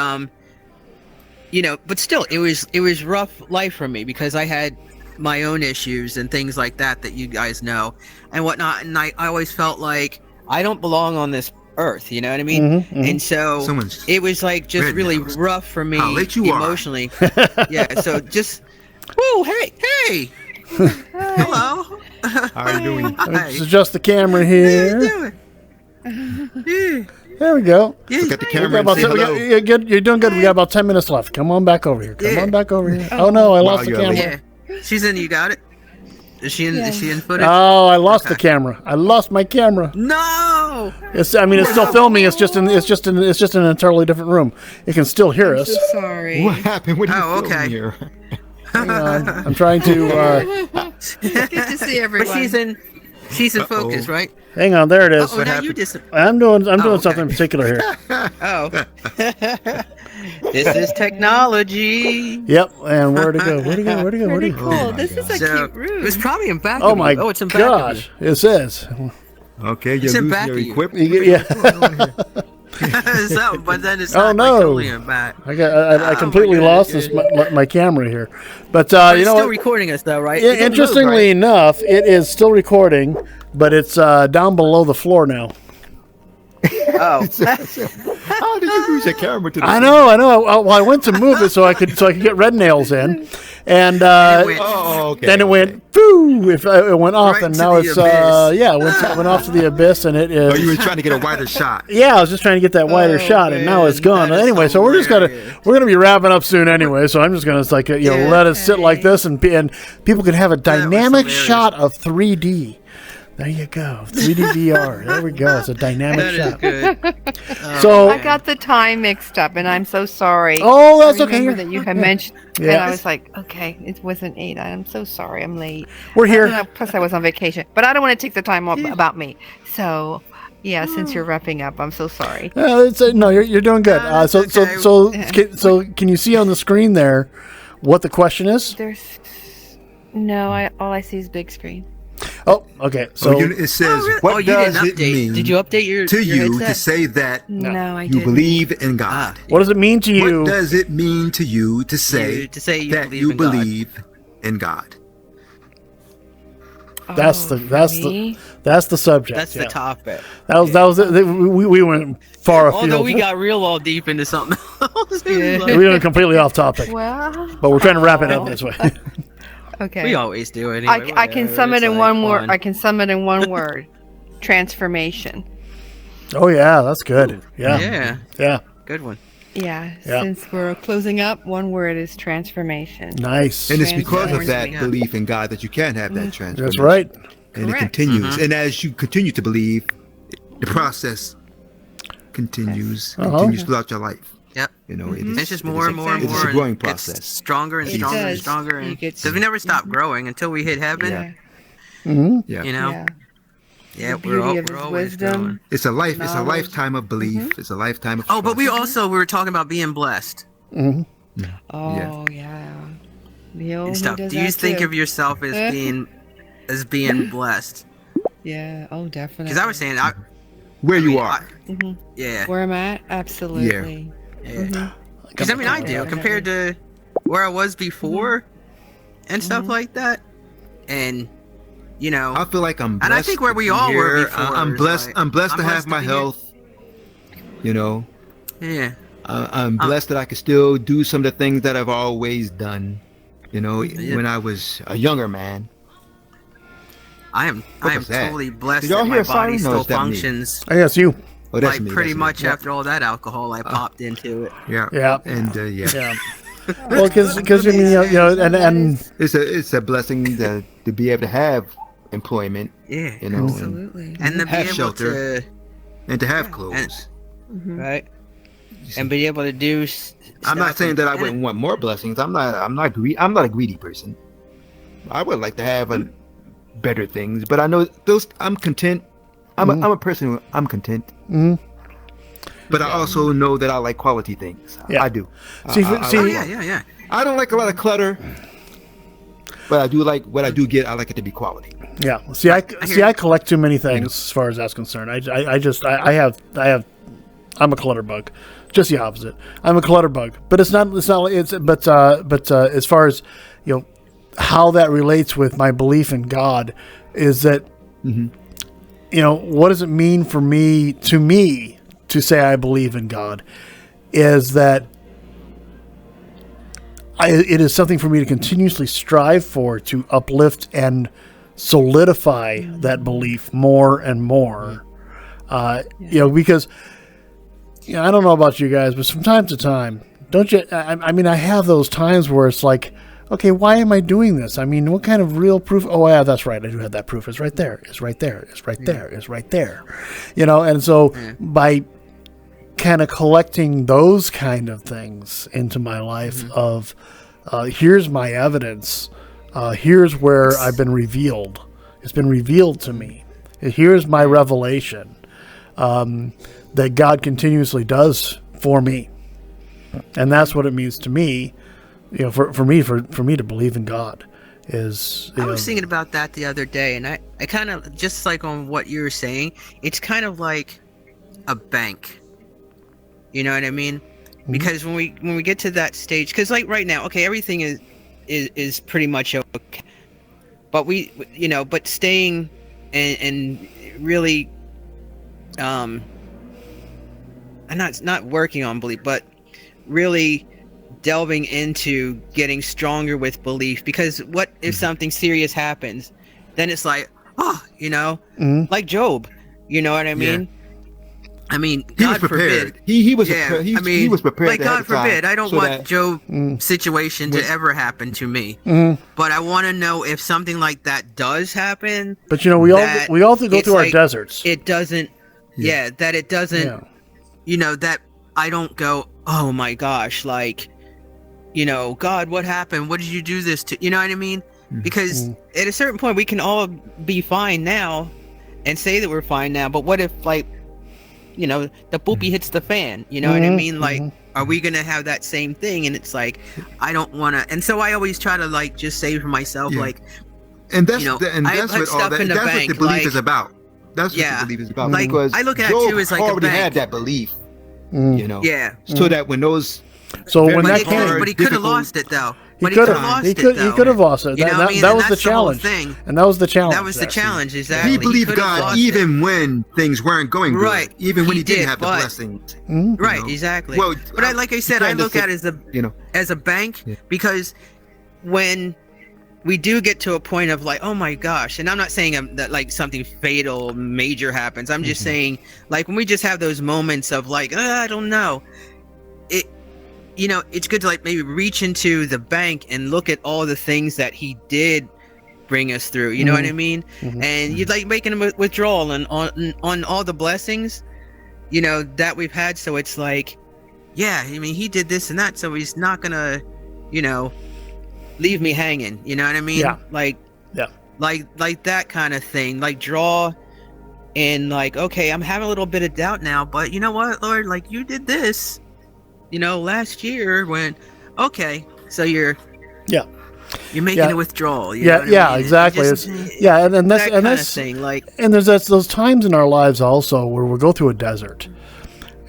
but still, it was rough life for me because I had my own issues and things like that you guys know and whatnot. And I always felt like I don't belong on this earth. You know what I mean? Mm-hmm, mm-hmm. And so it was like just really rough for me emotionally. Yeah. So just, whoa, hey. Hello. How are you doing? Let's adjust the camera here. There we go. Yeah, got the camera and say hello. You're doing good. We got about 10 minutes left. Come on back over here. Come on back over here. Oh no, I lost the camera. Yeah. She's in. You got it. Is she in footage? Oh, I lost the camera. I lost my camera. No. It's still filming. It's just in an entirely different room. It can still hear us. So sorry. What happened? What are you filming okay. here? Hang on. I'm trying to. Good to see everyone. But she's in. She's in focus, right? Hang on, there it is. Oh, now you I'm doing okay. something particular here. Oh. This is technology. Yep, and where'd it go? Pretty cool. Oh, This is a So, cute room. it's probably in back Oh of my you. Oh, it's in back of gosh, it says. Okay, It's you're in back losing your of you. equipment. Yeah. you. So, but then it's Oh, not no. like totally in back. I completely lost my camera here, but But you it's know still what? recording us, though, right? Yeah, It didn't move, interestingly right? enough, it is still recording, but it's down below the floor now. Oh. How did you lose your camera to the I know. Well, I went to move it so I could get red nails in, and went- Oh, okay. then it okay. went boo. It went off, Right and to now the it's abyss. it went off to the abyss, and it is. Oh, you were trying to get a wider shot. Yeah, I was just trying to get that wider shot, and now it's gone. that is Anyway, so we're hilarious. gonna be wrapping up soon anyway. So I'm just gonna let it sit like this, and people can have a dynamic hilarious. shot of 3D. There you go, 3D VR. There we go. It's a dynamic That is shot. good. So I got the time mixed up, and I'm so sorry. Oh, that's I okay. remember that you had mentioned, Yeah. and I was like, okay, it wasn't 8. I'm so sorry, I'm late. We're here. Plus, I was on vacation, but I don't want to take the time off about me. So, yeah, since you're wrapping up, I'm so sorry. No, you're doing good. No, that's okay. So can you see on the screen there what the question is? All I see is big screen. Oh, okay. So So it says, Oh, really? what Oh, you does didn't it update. mean Did you update your to your you headset? to say that No, I you didn't. believe in God? what does it mean to you? What does it mean to you to say, you that believe you in God? believe in God? That's Oh, that's the subject. That's yeah. the topic. That was it. We went far afield. Although we got real all deep into something else. we went completely off topic, Well, but we're trying to wrap it up this way. okay. We always do anyway. I can sum it It's in like one word. fun. I can sum it in one word. Transformation. Oh yeah, that's good. Yeah, Yeah, yeah, good one. Yeah. Yeah. Since we're closing up, one word is transformation. nice. And it's because of Transforms that me. belief in God that you can have that transformation. That's right. And it Correct. continues. And as you continue to believe, the process continues throughout your life. Yep. You know, It's just more and more and It's more. a growing and gets process. stronger and It stronger and does. stronger. You get- Because we never stop growing until we hit heaven. Yeah. Yeah. You know. Yeah. Yeah, The we're, beauty of we're his always wisdom. growing. It's a life. It's a Knowledge. lifetime of belief. It's a lifetime of. Oh, but we trust. were talking about being blessed Oh Yeah. yeah. Neil, and he stuff. does Do you that think too. of yourself as being blessed? Yeah. Oh, definitely. Because I was saying, where you mean, are. yeah, Where I'm at, absolutely. yeah. Because I mean, I do compared to where I was before and stuff like that, and you know, I feel like I'm blessed. and I think where we to be all were here. before. I'm is blessed. like, I'm blessed to have my be here. health. You know, Yeah. I'm blessed that I can still do some of the things that I've always done. You know, when I was a younger man. I am was that? totally blessed Did y'all that my hear a siren? body No, still it's that me. functions I guess you. Oh, that's like me. pretty that's me. much after all that alcohol I popped into it. Yeah. Yeah. And yeah. Yeah. Well, because I mean, and It's a blessing to be able to have employment. Yeah. You know, Absolutely. And to be Have able shelter. to and to have clothes. right, and be able to do. I'm not stuff saying that I and- wouldn't want more blessings. I'm not a greedy person. I would like to have better things, but I know those. I'm content. I'm a person who I'm content. But I also know that I like quality things. Yeah. I do. See, I see- Oh like- yeah. I don't like a lot of clutter, but I do like what I do get. I like it to be quality. yeah. See, hear I collect too many things as far as that's concerned. I'm a clutter bug, just the opposite. I'm a clutter bug, but but as far as how that relates with my belief in God is that what does it mean for me to say I believe in God is that it is something for me to continuously strive for, to uplift and solidify that belief more and more. Because I don't know about you guys, but from time to time, don't you? I mean, I have those times where it's like, okay, why am I doing this? I mean, what kind of real proof? Oh, yeah, that's right. I do have that proof. It's right there. It's right there. It's right there. It's right there. And so by kind of collecting those kind of things into my life of here's my evidence. Here's where I've been revealed. It's been revealed to me. Here's my revelation that God continuously does for me, and that's what it means to me. For me to believe in God is. I was thinking about that the other day, and I kind of just like on what you were saying. It's kind of like a bank. You know what I mean? Mm-hmm. Because when we get to that stage, because like right now, okay, everything is pretty much okay, but but staying and really, and not working on belief, but really delving into getting stronger with belief. Because what if something serious happens? Then it's like, like Job. You know what I mean? Yeah. I mean, God forbid. He was prepared. Like, God forbid, I don't want Job's situation to ever happen to me. Mm-hmm. But I want to know if something like that does happen. But we all go through our deserts. It doesn't. Yeah, that it doesn't. Yeah. That I don't go, oh my gosh, like, God, what happened? What did you do this to? You know what I mean? Because at a certain point, we can all be fine now, and say that we're fine now. But what if, like, the poopy hits the fan, you know what I mean? Like, are we going to have that same thing? And it's like, I don't want to. And so I always try to, like, just say for myself, like, and that's what the belief is about. That's what the belief is about. Like, because I look at it too as like already a bank. had that belief, Yeah. So that when those. So when that came. But he could have lost it, though. He could have lost it. That was the challenge. And that was the challenge. That was the challenge, exactly. He believed God even when things weren't going good. Right. Even when he didn't have the blessings. Right, exactly. Well, but like I said, I look at it as a bank, because when we do get to a point of like, oh my gosh, and I'm not saying that like something fatal major happens. I'm just saying, like, when we just have those moments of like, I don't know. It's good to like maybe reach into the bank and look at all the things that he did bring us through. You know what I mean? And you'd like making a withdrawal on all the blessings, that we've had. So it's like, yeah, I mean, he did this and that, so he's not gonna, leave me hanging. You know what I mean? Yeah. Like that kind of thing. Like, draw and like, okay, I'm having a little bit of doubt now, but you know what, Lord, like, you did this. Last year when, okay, so you're making a withdrawal. You know what I mean? Exactly. And that's thing. Like, and there's those times in our lives also where we go through a desert,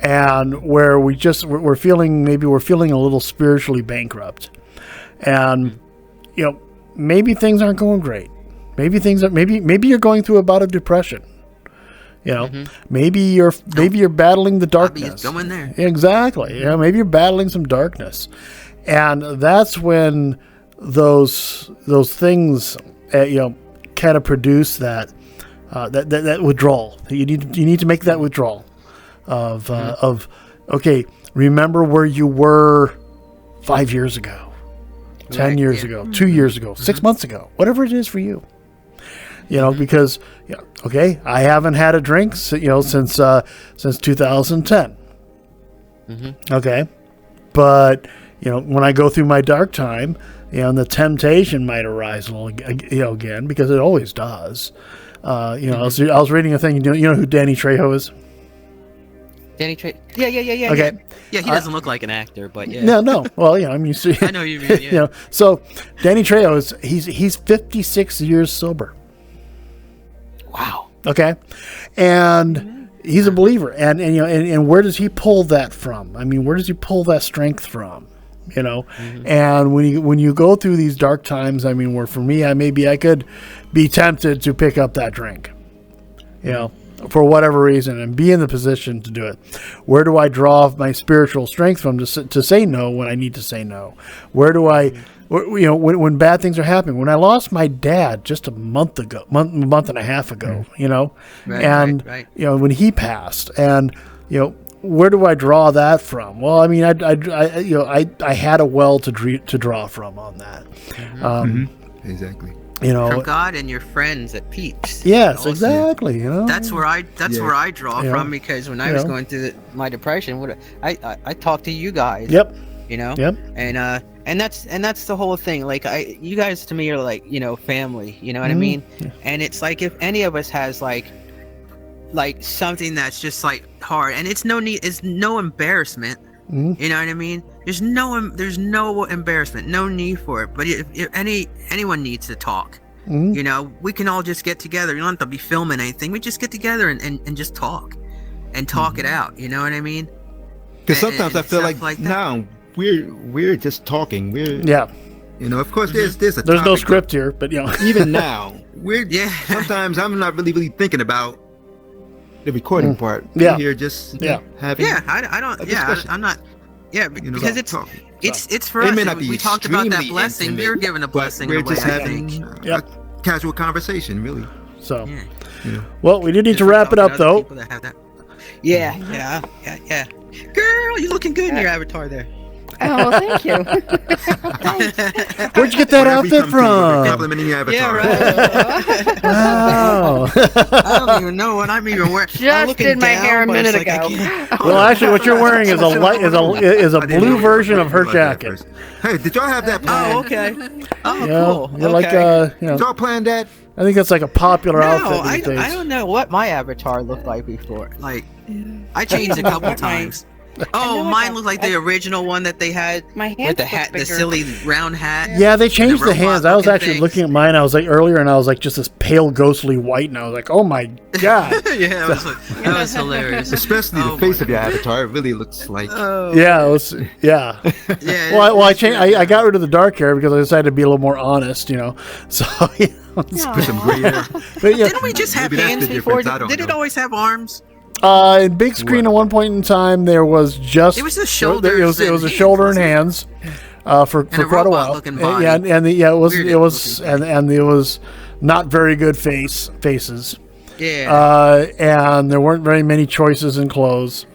and where we're feeling a little spiritually bankrupt, and maybe things aren't going great. Maybe you're going through a bout of depression. Maybe you're battling the darkness. Going there. Exactly. Maybe you're battling some darkness, and that's when those things, kind of produce that withdrawal. You need to make that withdrawal of okay. Remember where you were 5 years ago, 10 years ago, 2 years ago, 6 months ago, whatever it is for you. Because, okay, I haven't had a drink, since 2010. Okay, but when I go through my dark time, and the temptation might arise a little, again, because it always does. I was reading a thing. You know who Danny Trejo is? Danny Trejo. Yeah. Okay. Yeah, he doesn't look like an actor, but yeah. No. Well, I mean, you see. I know you mean. Yeah. So Danny Trejo he's 56 years sober. Wow. Okay, and he's a believer, and where does he pull that from? I mean, where does he pull that strength from? And when you go through these dark times, I mean, where for me, I could be tempted to pick up that drink, for whatever reason, and be in the position to do it. Where do I draw my spiritual strength from to say no when I need to say no? Where do I? When bad things are happening. When I lost my dad just a month and a half ago, Right. When he passed, and where do I draw that from? Well, I mean, I had a well to draw from on that. Exactly. From God and your friends at Peeps. Yes, also. Exactly. That's where I draw from, because when I was going through my depression, I talked to you guys. Yep. you know. Yep. And that's the whole thing. Like you guys to me are like, you know, family. You know what I mean? Yeah. And it's like if any of us has like something that's just like hard, and it's no embarrassment. You know what I mean? There's no embarrassment, no need for it. But if anyone needs to talk, you know, we can all just get together. You don't have to be filming anything. We just get together and just talk and talk it out. You know what I mean? Because sometimes I feel like that. now we're just talking. You know, of course there's There's topic, no script here, but you know. even now sometimes I'm not really thinking about the recording part. Yeah. We're here just having I don't. I'm not. Yeah, because it's for It us. may not be we talked about that extremely blessing. intimate, We were given a but blessing. we're in a way, just I having think. a casual conversation, really. So, Yeah. well, we do need to We're wrap it talking up, to though. other people that have that. Yeah. Girl, you're looking good in your avatar there. Oh, well, thank you. Where'd you get that Wherever we outfit come to, we're from? complimenting your avatar. right. Wow. I don't even know what I'm even wearing. I'm Just looking did my down, hair a but it's minute like I ago. can't- Well, actually, what you're wearing is a blue version of her jacket. Hey, did y'all have that planned? Oh, okay. Oh, Yeah, cool. you're like, Okay. you know, Did y'all plan that? I think that's like a popular No, outfit I these days. don't know what my avatar looked like before. Like, I changed a couple times. Oh, know mine I- looked like the original one that they had My hands with the look hat, the bigger. silly round hat. Yeah, they changed the robot hands. I was looking actually things. looking at mine. I was like earlier, and I was like just this pale, ghostly white, and I was like, oh my god. Yeah, that was hilarious. Especially Oh the face my of your avatar. It really looks like. Oh, Yeah, it was. Yeah. yeah. Well, I changed. I got rid of the dark hair because I decided to be a little more honest, you know. So, you know, Put some gray hair. but yeah, Didn't we just have Maybe that's hands the before? difference. I don't Did it know. always have arms? in big screen at one point in time there was just It was the It shoulders was a and shoulder and hands, hands for a quite a while. robot-looking body. Yeah, and it was Weird-looking and it was not very good faces. Yeah. And there weren't very many choices in clothes.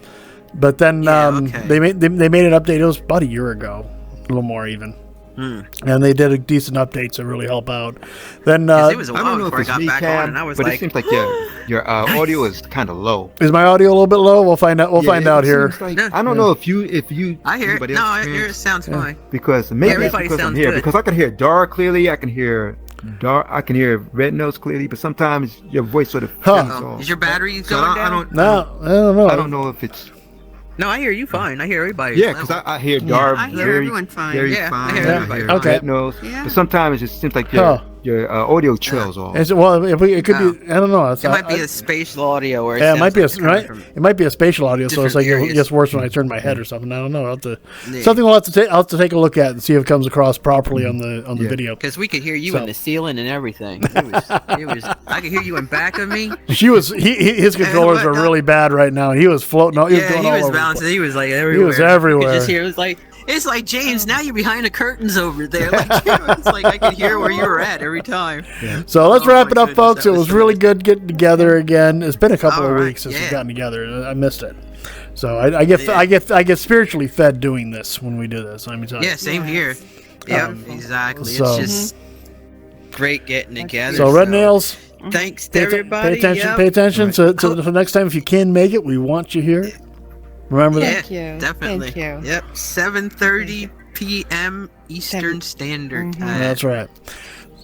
But then okay. they made an update. It was about a year ago, a little more even. And they did a decent update to really help out. Then 'Cause it was a I while don't know if before I it's got me, back on, Cam, and I was but like, it seems like your audio is kind of low. is my audio a little bit low? We'll find out. We'll Yeah, find it out here. seems like- Yeah. I don't know if you. I hear it. anybody No, else I hear it experienced- sounds fine. Because maybe it's Everybody because I'm sounds here. good. Because I can hear dark clearly. I can hear dark. I can hear red notes clearly. But sometimes your voice sort of Huh. fades Oh, off. is your battery So going I down? don't. No, I don't know. I don't know if it's. No, I hear you fine. I hear everybody. Yeah, because I hear dark. I hear very, everyone fine. Very Yeah, I fine. hear I everybody hear Okay. red notes. Yeah. But sometimes it just seems like Huh. your audio trails off. Well, it could No. be. I don't know. It's, It might be a spatial audio, or Yeah, it might be a sounds like right. it's coming It might be a spatial audio, so it's like different it areas. gets worse when I turn my head or something. I don't know. I'll have to, Yeah. something I'll have to take a look at and see if it comes across properly on the Yeah. video. Because we could hear you So- in the ceiling and everything. It was. I could hear you in back of me. His controllers are what- really bad right now. He was floating. He was Yeah, going he all was over the bouncing. place. He was like everywhere. was You everywhere. could just hear. It's like James. Now you're behind the curtains over there. Like, it's like I could hear where you were at every time. So let's Oh wrap my it up, goodness, folks. that It was was really so good getting together again. It's been a couple All of right, weeks since we've yeah. gotten together. I missed it. So I get spiritually fed doing this when we do this. Let me tell you. Yeah, same here. Yep, exactly. so- It's just great getting together. So Red Nails, Thanks to pay everybody. attention. Yep. Pay attention. So for next time, if you can make it, we want you here. Remember that. Thank you. Definitely. Thank you. Yep. 7:30 p.m. Eastern Standard Time. That's right.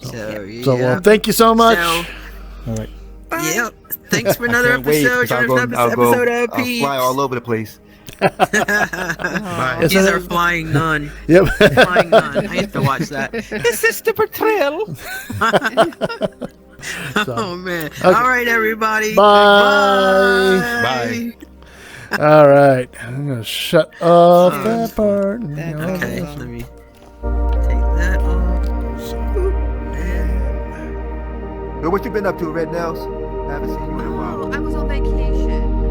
So yeah. So well, thank you so much. So, All right. yep. Thanks for another Can't wait, episode. 'cause Another episode of I'll Peeps. fly all over the place. Bye. Yes, These I- are flying nun. Yep. Flying nun. I have to watch that. This is the betrayal. Oh man. All right, everybody. Bye. Bye. All right. I'm gonna shut off that part. Okay, let me take that off. So what you been up to, Red Nails? Haven't seen you in a while. I was on vacation.